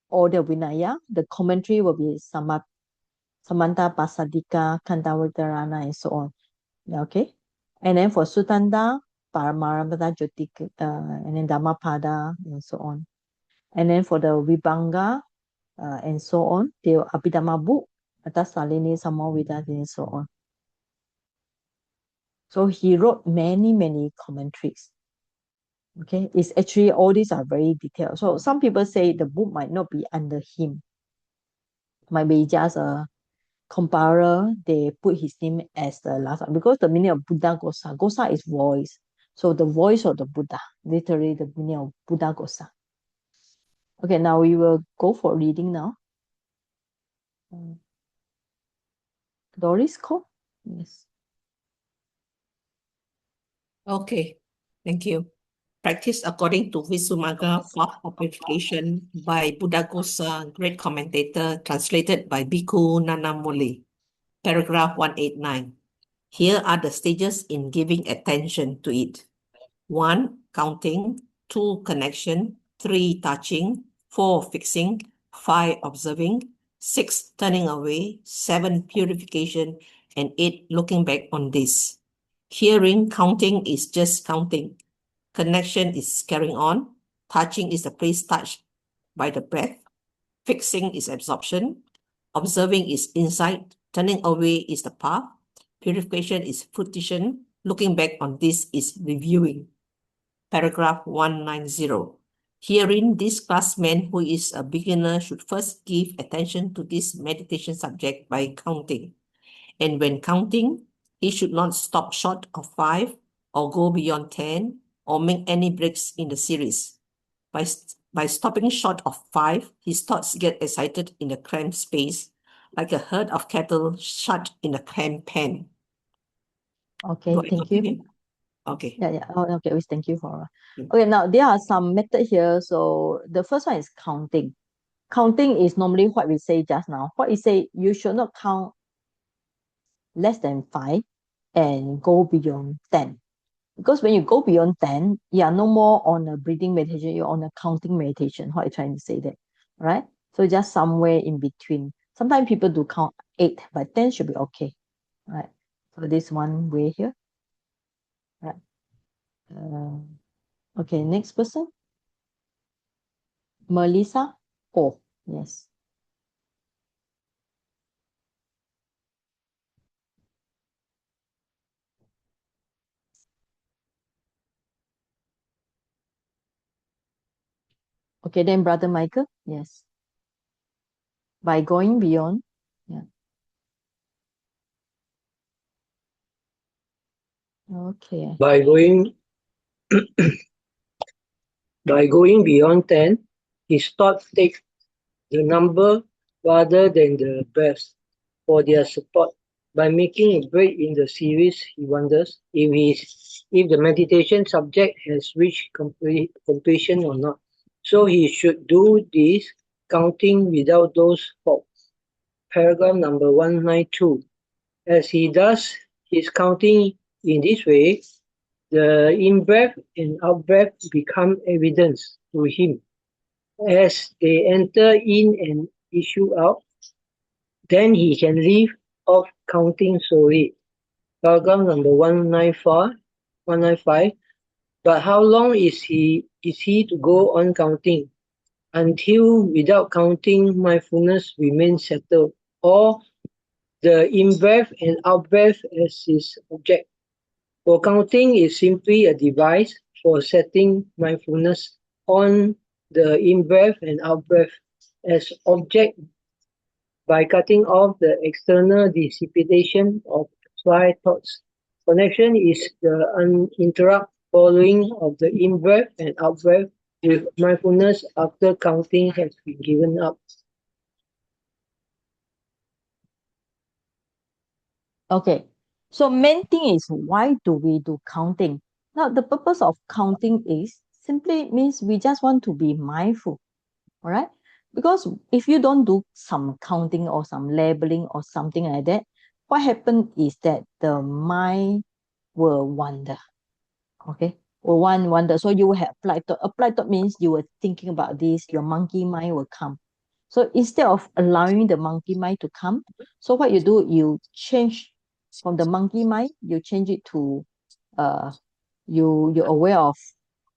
or the Vinaya, the commentary will be Samantha Pasadika, Kantavatarana, and so on. Okay. And then for Sutanda, Paramaramata Jyotika, and then Dhammapada, and so on. And then for the Vibhanga, and so on, the Abhidhamma book, Atasalini, Samavida, and so on. So he wrote many commentaries. Okay, it's actually all these are very detailed. So some people say the book might not be under him, might be just a comparer. They put his name as the last one because the meaning of Buddhaghosa, Ghosa is voice. So the voice of the Buddha, literally the meaning of Buddhaghosa. Okay, now we will go for reading now. Doris Ko? Yes. Okay, thank you. Practice according to Visuddhimagga Path of Purification by Buddhaghosa, great commentator, translated by Bhikkhu Nanamoli. Paragraph 189. Here are the stages in giving attention to it. 1. Counting. 2. Connection. 3. Touching. 4. Fixing. 5. Observing. 6. Turning away. 7. Purification. And 8. Looking back on this. Hearing, counting is just counting. Connection is carrying on. Touching is the place touched by the breath. Fixing is absorption. Observing is insight. Turning away is the path. Purification is fruition. Looking back on this is reviewing. Paragraph 190. Herein, this classman who is a beginner should first give attention to this meditation subject by counting. And when counting, he should not stop short of 5 or go beyond 10 or make any breaks in the series. By stopping short of 5, his thoughts get excited in a cramped space, like a herd of cattle shut in a cramped pen. Okay, Do I thank you. continue? Okay. Yeah. Oh, okay, we thank you for. Mm. Okay, now there are some method here. So the first one is counting. Counting is normally what we say just now. What we say, you should not count less than 5 and go beyond 10. Because when you go beyond 10, you are no more on a breathing meditation, you're on a counting meditation. What I'm trying to say there, right? So just somewhere in between. Sometimes people do count 8, but 10 should be okay, right? So this one way here, right? Okay, next person. Melissa. Oh, yes. Okay, then Brother Michael. Yes. By going beyond. Yeah. Okay. By going beyond 10, his thoughts take the number rather than the breaths for their support By making a break in the series, he wonders if the meditation subject has reached completion or not. So he should do this counting without those faults. Paragraph number 192. As he does his counting in this way, the in-breath and out-breath become evidence to him. As they enter in and issue out, then he can leave off counting solely. Paragraph number 195. But how long is he to go on counting? Until without counting mindfulness remains settled, or the in-breath and out-breath as his object. For counting is simply a device for setting mindfulness on the in-breath and out-breath as object by cutting off the external dissipation of fly thoughts. Connection is the uninterrupted following of the in-breath and out-breath with mindfulness after counting has been given up. Okay. So main thing is, why do we do counting? Now the purpose of counting is simply means we just want to be mindful. All right. Because if you don't do some counting or some labeling or something like that, what happens is that the mind will wander. Okay. Will wander. So you will have applied thought. Applied thought means you were thinking about this, your monkey mind will come. So instead of allowing the monkey mind to come, so what you do, you change from the monkey mind, you change it to you're aware of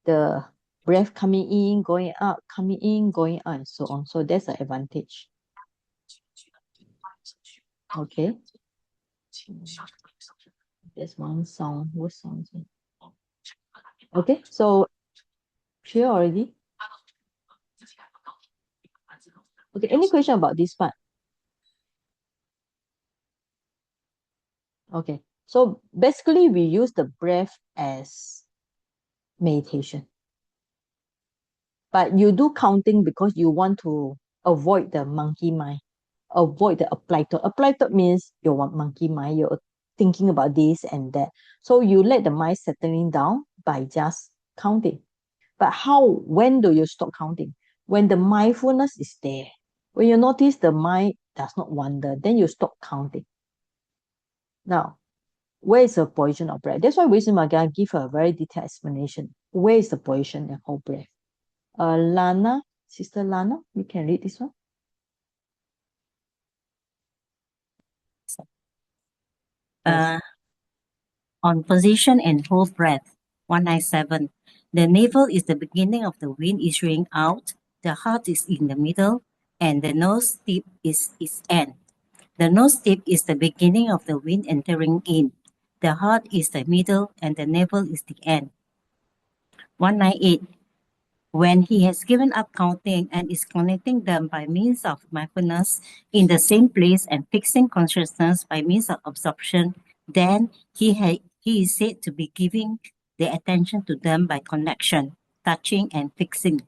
the breath coming in, going out, coming in, going out, and so on. So that's the advantage. Okay. There's one sound. What sound is it? Okay, so clear already. Okay, any question about this part? Okay, so basically we use the breath as meditation. But you do counting because you want to avoid the monkey mind, avoid the applied thought. Applied thought means you want monkey mind, you're thinking about this and that. So you let the mind settling down by just counting. But when do you stop counting? When the mindfulness is there. When you notice the mind does not wander, then you stop counting. Now, where is the position of breath? That's why Wisdom give a very detailed explanation. Where is the position of whole breath? Lana, Sister Lana, you can read this one. Uh, on position and hold breath. 197. The navel is the beginning of the wind issuing out, the heart is in the middle, and the nose tip is its end. The nose tip is the beginning of the wind entering in. The heart is the middle, and the navel is the end. 198. When he has given up counting and is connecting them by means of mindfulness in the same place and fixing consciousness by means of absorption, then he is said to be giving the attention to them by connection, touching, and fixing.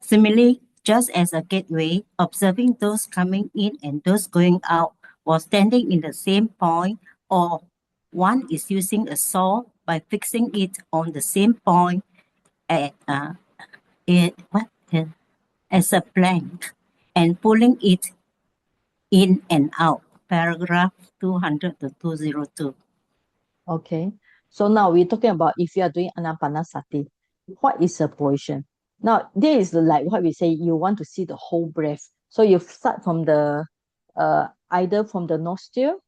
Similarly, just as a gateway, observing those coming in and those going out while standing in the same point, or one is using a saw by fixing it on the same point at, as a plank and pulling it in and out. Paragraph 200 to 202. Okay. So now we're talking about if you are doing Anapanasati, what is the position? Now, this is like what we say, you want to see the whole breath. So you start from the either from the nostril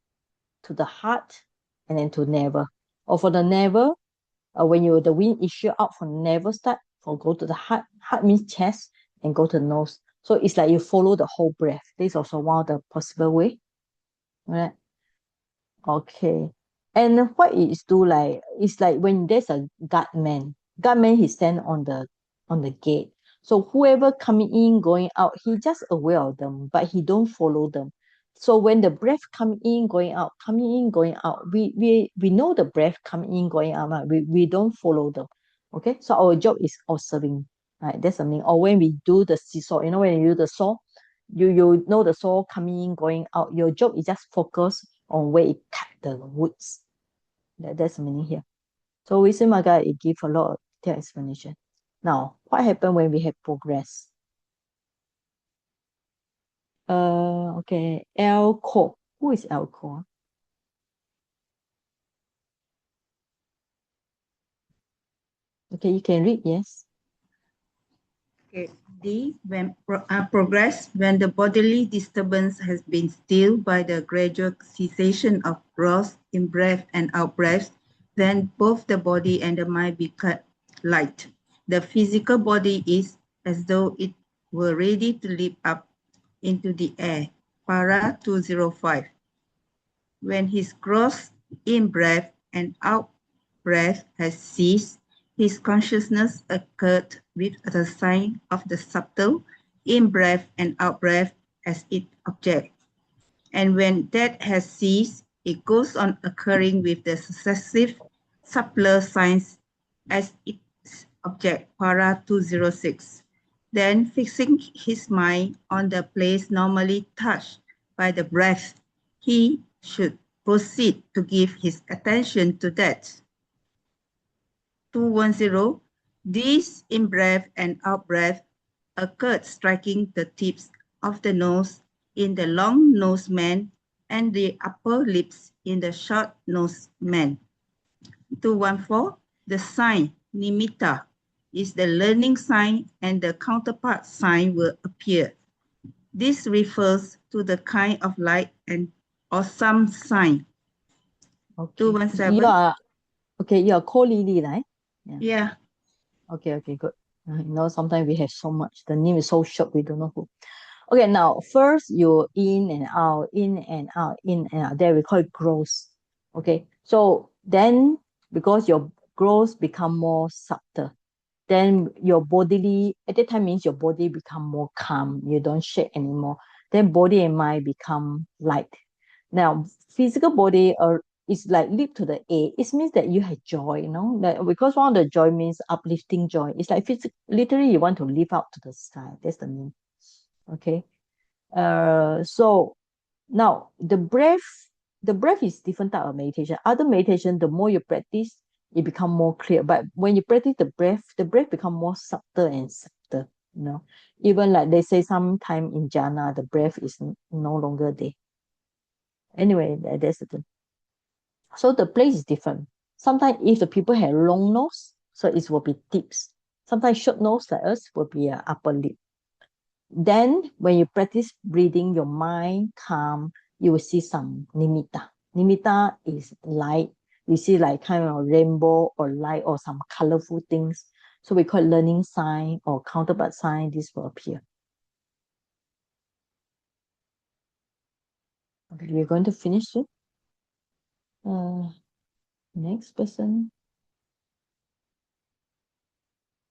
to the heart and then to navel. Or for the navel, when the wind issue out from navel start, or go to the heart. Heart means chest and go to the nose. So it's like you follow the whole breath. This is also one of the possible way. Right? Okay. And what it is do like, it's like when there's a guardman he stand on the gate. So whoever coming in, going out, he just aware of them, but he don't follow them. So when the breath coming in, going out, we know the breath coming in, going out, right? We don't follow them. Okay. So our job is observing. Right. That's something. Or when we do the seesaw, when you do the saw, you know the saw coming in, going out. Your job is just focus on where it cut the woods. That's the meaning here. So Visuddhimagga, it gives a lot of detailed explanation. Now, what happened when we have progress? Okay, Elko. Who is Elko? Okay, you can read, yes. Okay. D, when progress, when the bodily disturbance has been stilled by the gradual cessation of growth in breath and out breath, then both the body and the mind become light. The physical body is as though it were ready to leap up into the air. Para 205. When his growth in breath and out breath has ceased, his consciousness occurred with the sign of the subtle in breath and out breath as its object. And when that has ceased, it goes on occurring with the successive subtler signs as its object. Para 206. Then fixing his mind on the place normally touched by the breath, he should proceed to give his attention to that. 210. This in-breath and out-breath occurred striking the tips of the nose in the long-nosed man and the upper lips in the short-nosed man. 214. The sign, nimitta, is the learning sign and the counterpart sign will appear. This refers to the kind of light and or some sign. Okay. 217. You are Ko Lili, right? Yeah. Okay, good. Sometimes we have so much. The name is so short, we don't know who. Okay, now first you in and out, in and out, in and out. There we call it growth. Okay, so then because your growth become more subtle, then your bodily at that time means your body become more calm. You don't shake anymore. Then body and mind become light. Now physical body is like leap to the A. It means that you have joy, that because one of the joy means uplifting joy. It's like literally you want to lift up to the sky. That's the meaning. Okay. So now the breath is different type of meditation. Other meditation, the more you practice, it become more clear. But when you practice the breath become more subtle and subtle. Even like they say sometime in jhana, the breath is no longer there. Anyway, that's the thing. So the place is different. Sometimes if the people have long nose, so it will be tips. Sometimes short nose like us will be a upper lip. Then when you practice breathing, your mind calm, you will see some nimitta. Nimitta is light. You see like kind of rainbow or light or some colorful things. So we call it learning sign or counterpart sign. This will appear. Okay, we're going to finish soon. Next person.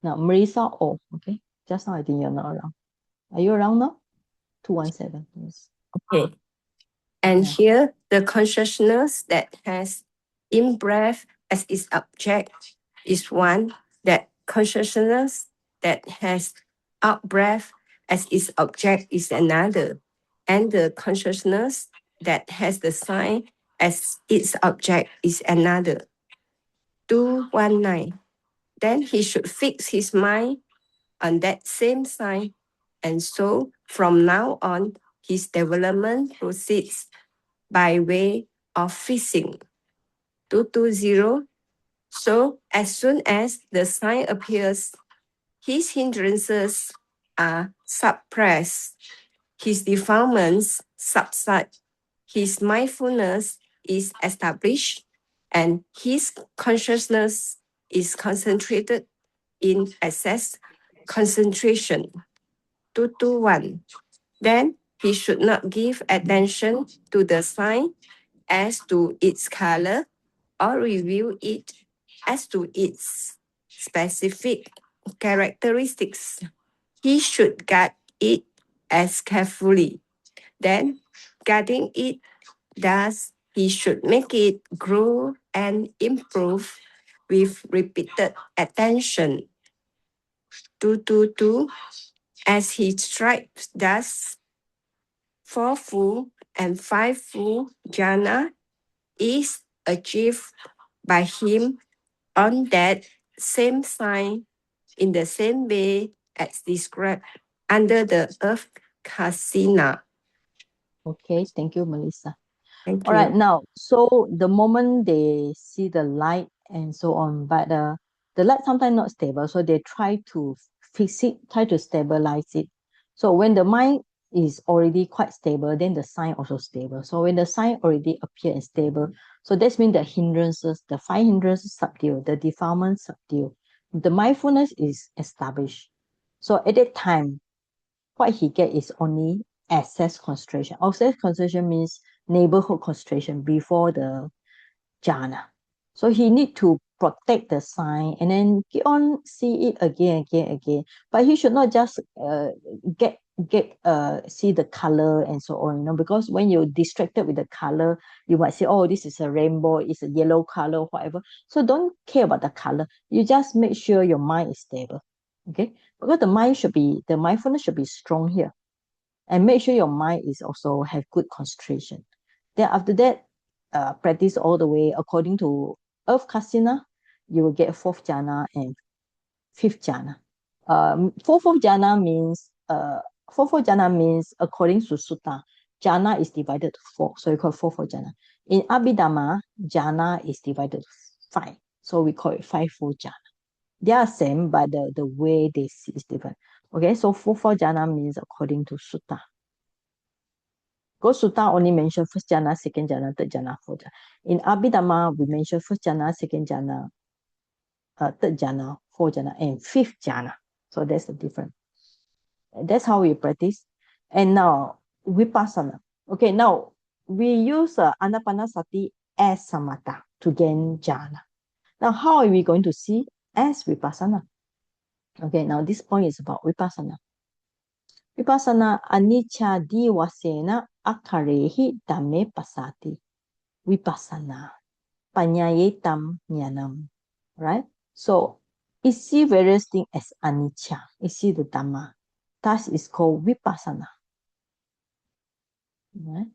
Now, Marisa O. Okay, just now I think you're not around. Are you around now? 217. Yes. Okay. And Yeah. here, the consciousness that has in-breath as its object is one, that consciousness that has out-breath as its object is another, and the consciousness that has the sign as its object is another. 219. Then he should fix his mind on that same sign, and so from now on, his development proceeds by way of fixing. 220. So as soon as the sign appears, his hindrances are suppressed, his defilements subside, his mindfulness is established, and his consciousness is concentrated in access concentration. 221. Then he should not give attention to the sign as to its color or review it as to its specific characteristics. He should guard it as carefully. Then, guarding it, thus he should make it grow and improve with repeated attention. 222. As he strives thus for full and five full jhana is achieved by him on that same sign in the same way as described under the earth kasina. Okay, thank you, Melissa. Thank All right, you. now, so the moment they see the light and so on, but the light sometimes not stable, so they try to fix it, try to stabilize it. So when the mind is already quite stable, then the sign also stable. So when the sign already appear and stable, so that means the hindrances, the five hindrances subdue, the defilements subdue, the mindfulness is established. So at that time, what he get is only access concentration. Access concentration means neighborhood concentration before the jhana. So he need to protect the sign and then keep on see it again, again, again. But he should not just see the color and so on, because when you're distracted with the color, you might say, oh, this is a rainbow, it's a yellow color, whatever. So don't care about the color. You just make sure your mind is stable. Okay, because the mindfulness should be strong here, and make sure your mind is also have good concentration. Then after that, practice all the way according to Earth Kasina, you will get fourth jhana and fifth jhana. Fourth jhana means according to Sutta, jhana is divided to four, so we call it fourth jhana. In Abhidhamma, jhana is divided to five, so we call it five full jhana. They are same, but the way they see is different. Okay, so fourth jhana means according to Sutta. Because Sutta only mention first jhana, second jhana, third jhana, fourth jhana. In Abhidhamma, we mention first jhana, second jhana, third jhana, fourth jhana, and fifth jhana. So that's the difference. That's how we practice. And now, Vipassana. Okay, now we use Anapanasati as Samatha to gain jhana. Now, how are we going to see as Vipassana? Okay, now this point is about Vipassana. Vipassana anicca diwasena akarehi dhamme pasati. Vipassana panyayetam jnanam. Right? So it see various things as anicca. It see the Dhamma. Thus is called Vipassana. Right?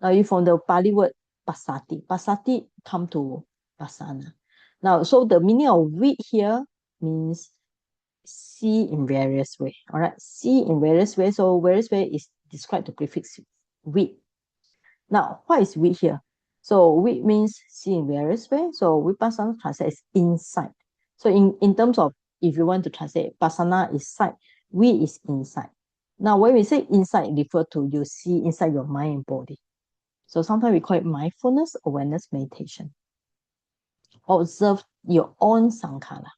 Now you from the Pali word pasati. Pasati come to pasana. Now, so the meaning of vit here means see in various way. All right, see in various ways. So various way is described the prefix with. Now, what is with here? So with means see in various ways. So vipassana translates insight. So in terms of if you want to translate, pasana is sight, with is insight. Now, when we say insight, refer to you see inside your mind and body. So sometimes we call it mindfulness, awareness, meditation. Observe your own sankhara.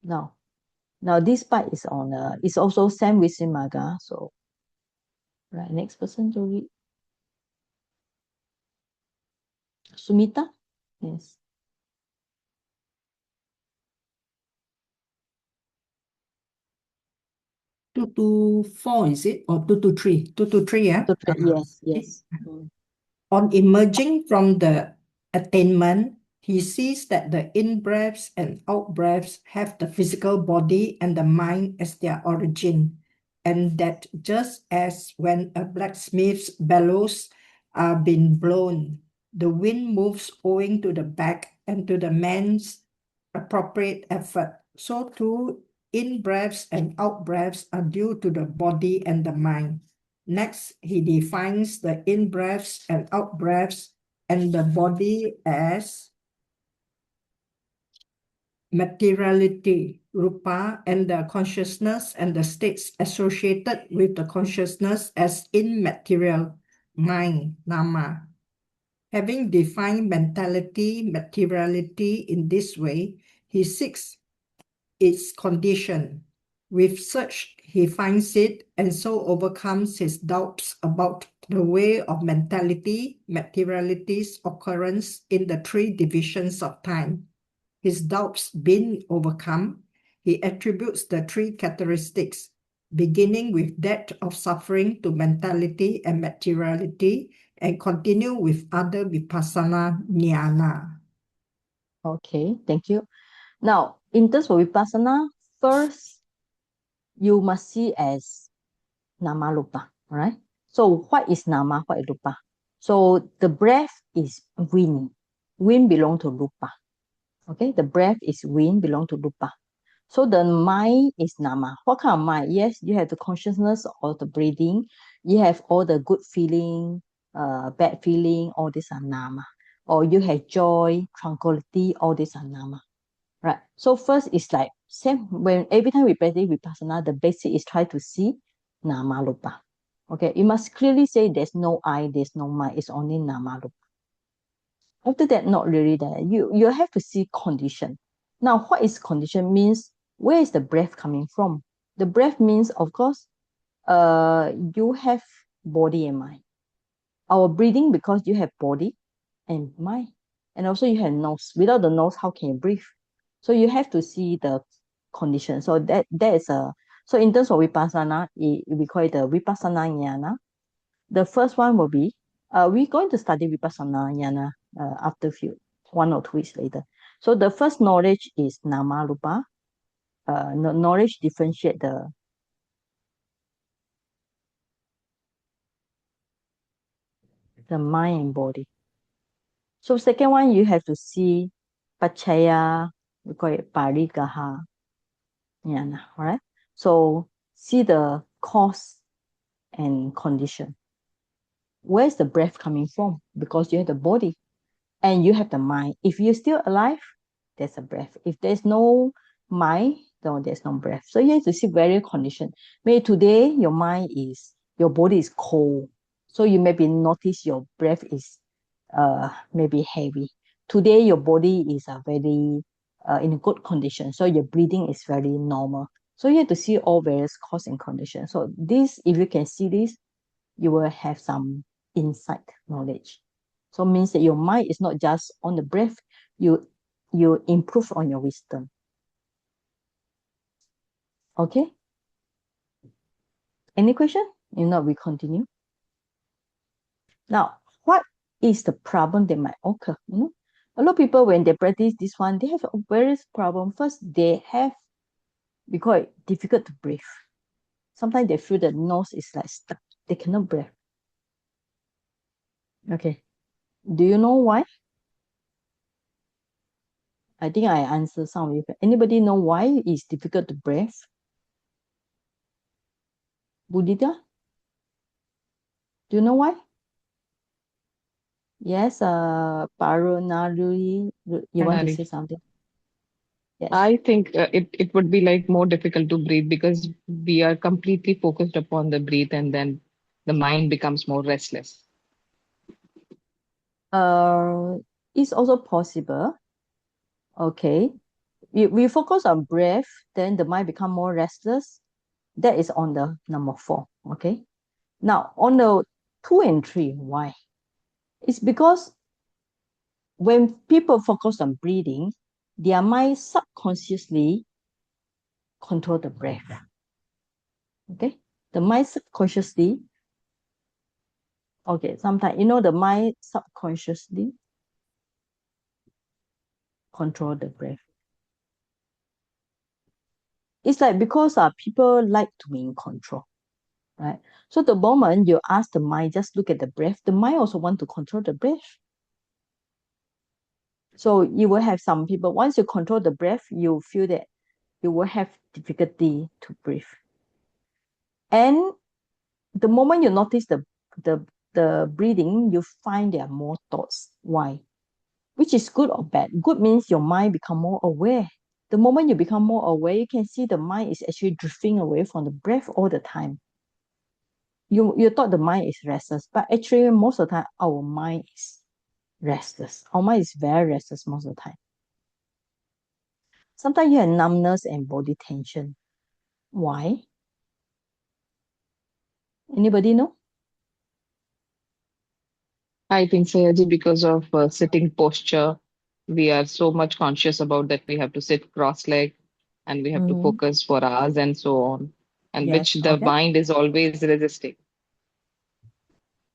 Now this part is on is also same with Simaga. So right, next person to read. Sumita? Yes. 224, is it? Or 223? 223, yeah? Yes, Okay. yes. On emerging from the attainment, he sees that the in-breaths and out-breaths have the physical body and the mind as their origin, and that just as when a blacksmith's bellows are being blown, the wind moves owing to the back and to the man's appropriate effort, so too in-breaths and out-breaths are due to the body and the mind. Next, he defines the in-breaths and out-breaths and the body as materiality, rupa, and the consciousness and the states associated with the consciousness as immaterial, mind, nama. Having defined mentality, materiality in this way, he seeks its condition. With such, he finds it and so overcomes his doubts about the way of mentality, materiality's occurrence in the three divisions of time. His doubts being overcome, he attributes the three characteristics, beginning with that of suffering to mentality and materiality, and continue with other vipassana jnana. Okay, thank you. Now, in terms of Vipassana, first, you must see as Namarupa, right? So what is nama? What is rupa? So the breath is wind. Wind belong to rupa. Okay, the breath is wind belong to rupa. So the mind is nama. What kind of mind? Yes, you have the consciousness of the breathing. You have all the good feeling, bad feeling, all these are nama. Or you have joy, tranquility, all these are nama. Right. So first is like same when every time we practice vipassana, the basic is try to see nama rupa. Okay, you must clearly say there's no I, there's no mind, it's only nama rupa. After that, not really there. You have to see condition. Now, what is condition means? Where is the breath coming from? The breath means, of course, you have body and mind. Our breathing because you have body and mind, and also you have nose. Without the nose, how can you breathe? So you have to see the condition. So that is a so in terms of vipassana, we call it the vipassana jnana. The first one will be we're going to study vipassana jnana after 1 or 2 weeks later. So the first knowledge is nama rupa. Knowledge differentiate the mind and body. So second one, you have to see pachaya, we call it parigaha jnana, all right? So see the cause and condition. Where's the breath coming from? Because you have the body and you have the mind. If you're still alive, there's a breath. If there's no mind, then there's no breath. So you have to see various conditions. Maybe today your body is cold. So you maybe notice your breath is maybe heavy. Today your body is very in a good condition. So your breathing is very normal. So you have to see all various cause and conditions. So this, if you can see this, you will have some insight knowledge. So means that your mind is not just on the breath, you improve on your wisdom. Okay? Any question? If not, we continue. Now, what is the problem that might occur? A lot of people when they practice this one, they have a various problem. First, they have because difficult to breathe. Sometimes they feel the nose is like stuck. They cannot breathe. Okay. Do you know why? I think I answered some of you. Anybody know why it's difficult to breathe? Buddhita? Do you know why? Yes, Parunaruri, you want to say Pranali. something? Yes. I think it would be like more difficult to breathe because we are completely focused upon the breath and then the mind becomes more restless. Uh, it's also possible. Okay. We focus on breath, then the mind become more restless. That is on the number 4. Okay. Now on the 2 and 3, why? It's because when people focus on breathing, their mind subconsciously control the breath. Okay. The mind subconsciously, okay, sometimes the mind subconsciously control the breath. It's like because people like to be in control, right? So the moment you ask the mind, just look at the breath, the mind also want to control the breath. So you will have some people, once you control the breath, you feel that you will have difficulty to breathe. And the moment you notice the the breathing, you find there are more thoughts. Why? Which is good or bad? Good means your mind become more aware. The moment you become more aware, you can see the mind is actually drifting away from the breath all the time. You thought the mind is restless, but actually most of the time our mind is restless. Our mind is very restless most of the time. Sometimes you have numbness and body tension. Why? Anybody know? I think Sayaji, because of sitting posture, we are so much conscious about that we have to sit cross-legged and we have to Mm-hmm. focus for hours and so on, and which Yes, the okay. mind is always resisting.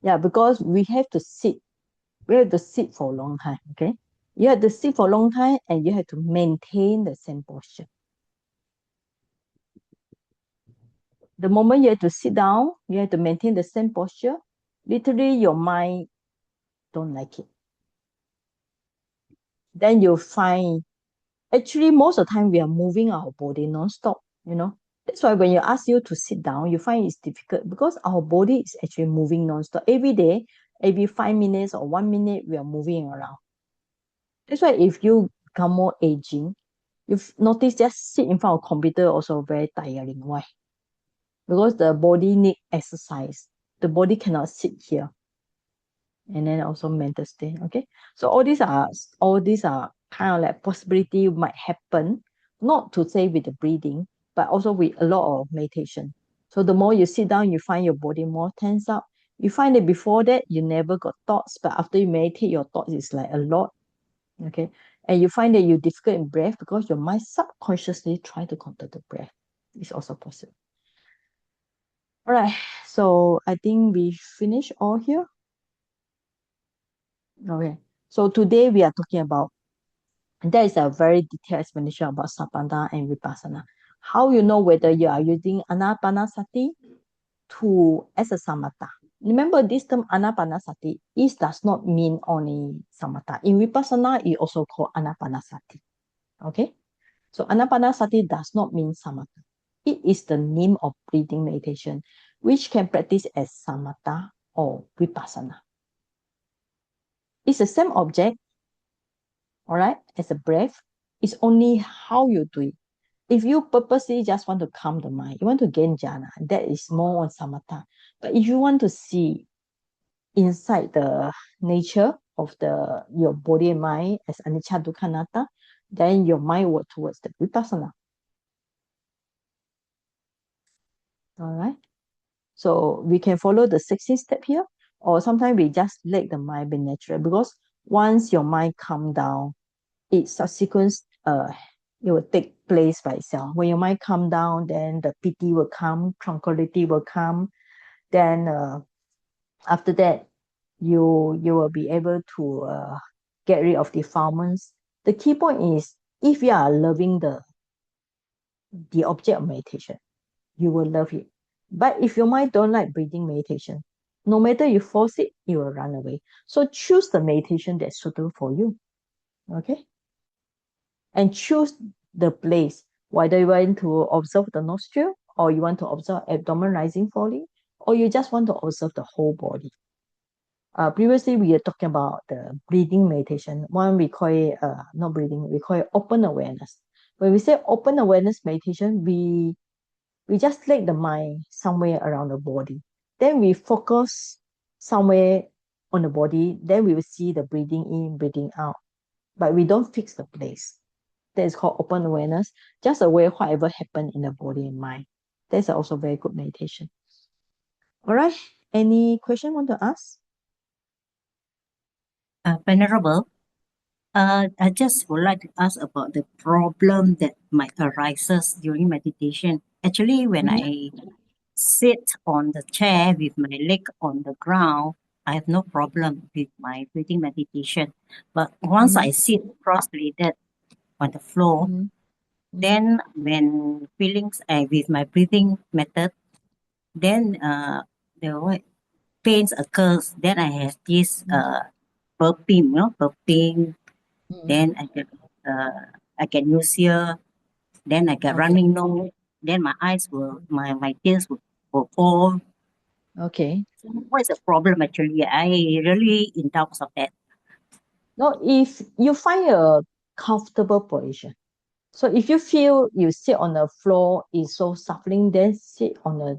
Yeah, because we have to sit. We have to sit for a long time, okay? You have to sit for a long time and you have to maintain the same posture. The moment you have to sit down, you have to maintain the same posture. Literally, your mind don't like it. Then you'll find, actually, most of the time we are moving our body non-stop, you know. That's why when you ask you to sit down, you find it's difficult because our body is actually moving non-stop. Every day, every 5 minutes or 1 minute, we are moving around. That's why if you become more aging, you've noticed just sit in front of computer also very tiring. Why? Because the body need exercise. The body cannot sit here. And then also mental state. Okay. So all these are kind of like possibility might happen, not to say with the breathing, but also with a lot of meditation. So the more you sit down, you find your body more tense up. You find that before that you never got thoughts, but after you meditate, your thoughts is like a lot. Okay. And you find that you difficult in breath because your mind subconsciously try to control the breath. It's also possible. All right. So I think we finish all here. Okay. So today we are talking about, and that is a very detailed explanation about Samatha and Vipassana. How you know whether you are using Anapanasati to as a Samatha. Remember this term Anapanasati is does not mean only Samatha. In Vipassana, it also called Anapanasati. Okay? So Anapanasati does not mean Samatha. It is the name of breathing meditation, which can practice as Samatha or Vipassana. It's the same object, all right, as a breath. It's only how you do it. If you purposely just want to calm the mind, you want to gain jhana, that is more on samatha. But if you want to see inside the nature of your body and mind as anicca dukkha anatta, then your mind work towards the vipassana. All right. So we can follow the 16 step here, or sometimes we just let the mind be natural, because once your mind calm down, its subsequent it will take place by itself. When your mind calm down, then the pity will come, tranquility will come. Then after that, you will be able to get rid of defilements. The key point is, if you are loving the object of meditation, you will love it. But if your mind don't like breathing meditation, no matter you force it, it will run away. So choose the meditation that's suitable for you. Okay? And choose the place, whether you want to observe the nostril, or you want to observe abdomen rising falling, or you just want to observe the whole body. Previously, we were talking about the breathing meditation. One we call it not breathing, we call it open awareness. When we say open awareness meditation, we just let the mind somewhere around the body. Then we focus somewhere on the body. Then we will see the breathing in, breathing out. But we don't fix the place. That is called open awareness. Just aware whatever happened in the body and mind. That's also very good meditation. All right. Any question want to ask? Venerable, I just would like to ask about the problem that might arises during meditation. Actually, when I sit on the chair with my leg on the ground, I have no problem with my breathing meditation. But once I sit cross-legged on the floor, then when feelings with my breathing method, then the what, pains occurs. Then I have this burping, burping. Then I get nausea. Then I get Okay. running nose. Then my eyes my tears will fall. Okay. So what is the problem actually? I really in doubt of that. No, if you find a comfortable position. So if you feel you sit on the floor is so suffering, then sit on a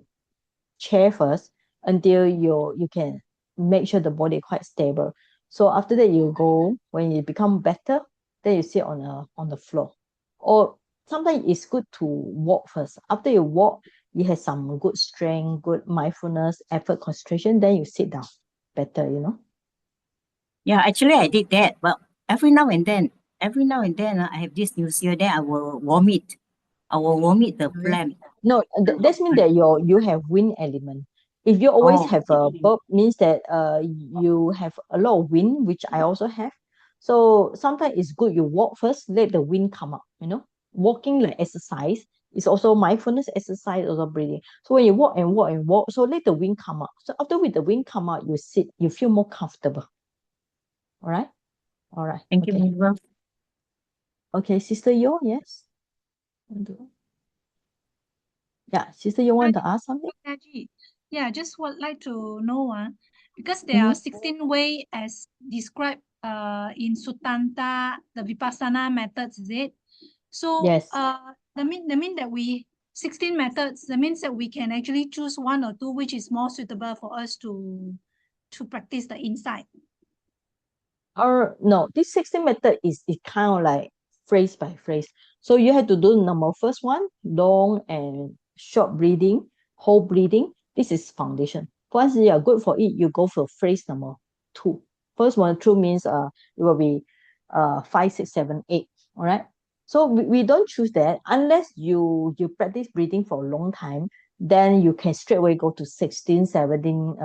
chair first until you can make sure the body quite stable. So after that you go, when it become better, then you sit on the floor. Or sometimes it's good to walk first. After you walk, you have some good strength, good mindfulness, effort, concentration, then you sit down better, you know. Yeah, actually I did that, but every now and then I have this nausea. Then I will vomit. I will vomit the phlegm. No, that means that you have wind element. If you always Oh, have a burp, means that you have a lot of wind, which I also have. So sometimes it's good you walk first, let the wind come up, you know. Walking like exercise, It's also mindfulness exercise, also breathing. So when you walk and walk and walk, so let the wind come out. So after with the wind come out, you sit, you feel more comfortable. All right? All right. Thank you, Okay. Viva. Okay, Sister Yo, yes? Yeah, Sister Yo want to ask something? Saji. Yeah, just would like to know because there are Mhm. 16 ways as described in Sutanta, the Vipassana methods, is it? So Yes. that mean that we 16 methods, that means that we can actually choose one or two which is more suitable for us to practice the insight. Or no, this 16 method is kind of like phrase by phrase. So you have to do number first one, long and short breathing, whole breathing. This is foundation. Once you are good for it, you go for phrase number two. First one, two means it will be 5, 6, 7, 8. All right. So we don't choose that unless you practice breathing for a long time. Then you can straight away go to 16, 17,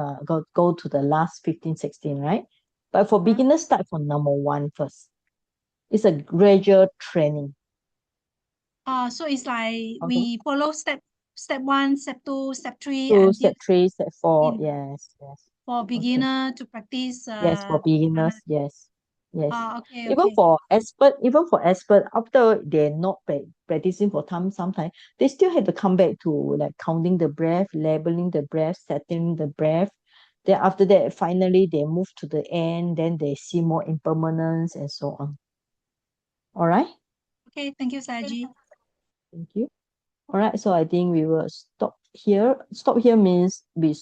go to the last 15, 16, right? But for beginners, start from number one first. It's a gradual training. So it's like Okay. we follow step 1, step 2, step 3 Two, until step 3, step 4. in Yes, yes. for Okay. beginner to practice Yes, for beginners. Yes, yes. okay, Even okay. for expert, after they're not practicing for some time, they still have to come back to like counting the breath, labeling the breath, setting the breath. Then after that, finally they move to the end. Then they see more impermanence and so on. All right. Okay, thank you, Saji. Thank you. All right, so I think we will stop here. Stop here means we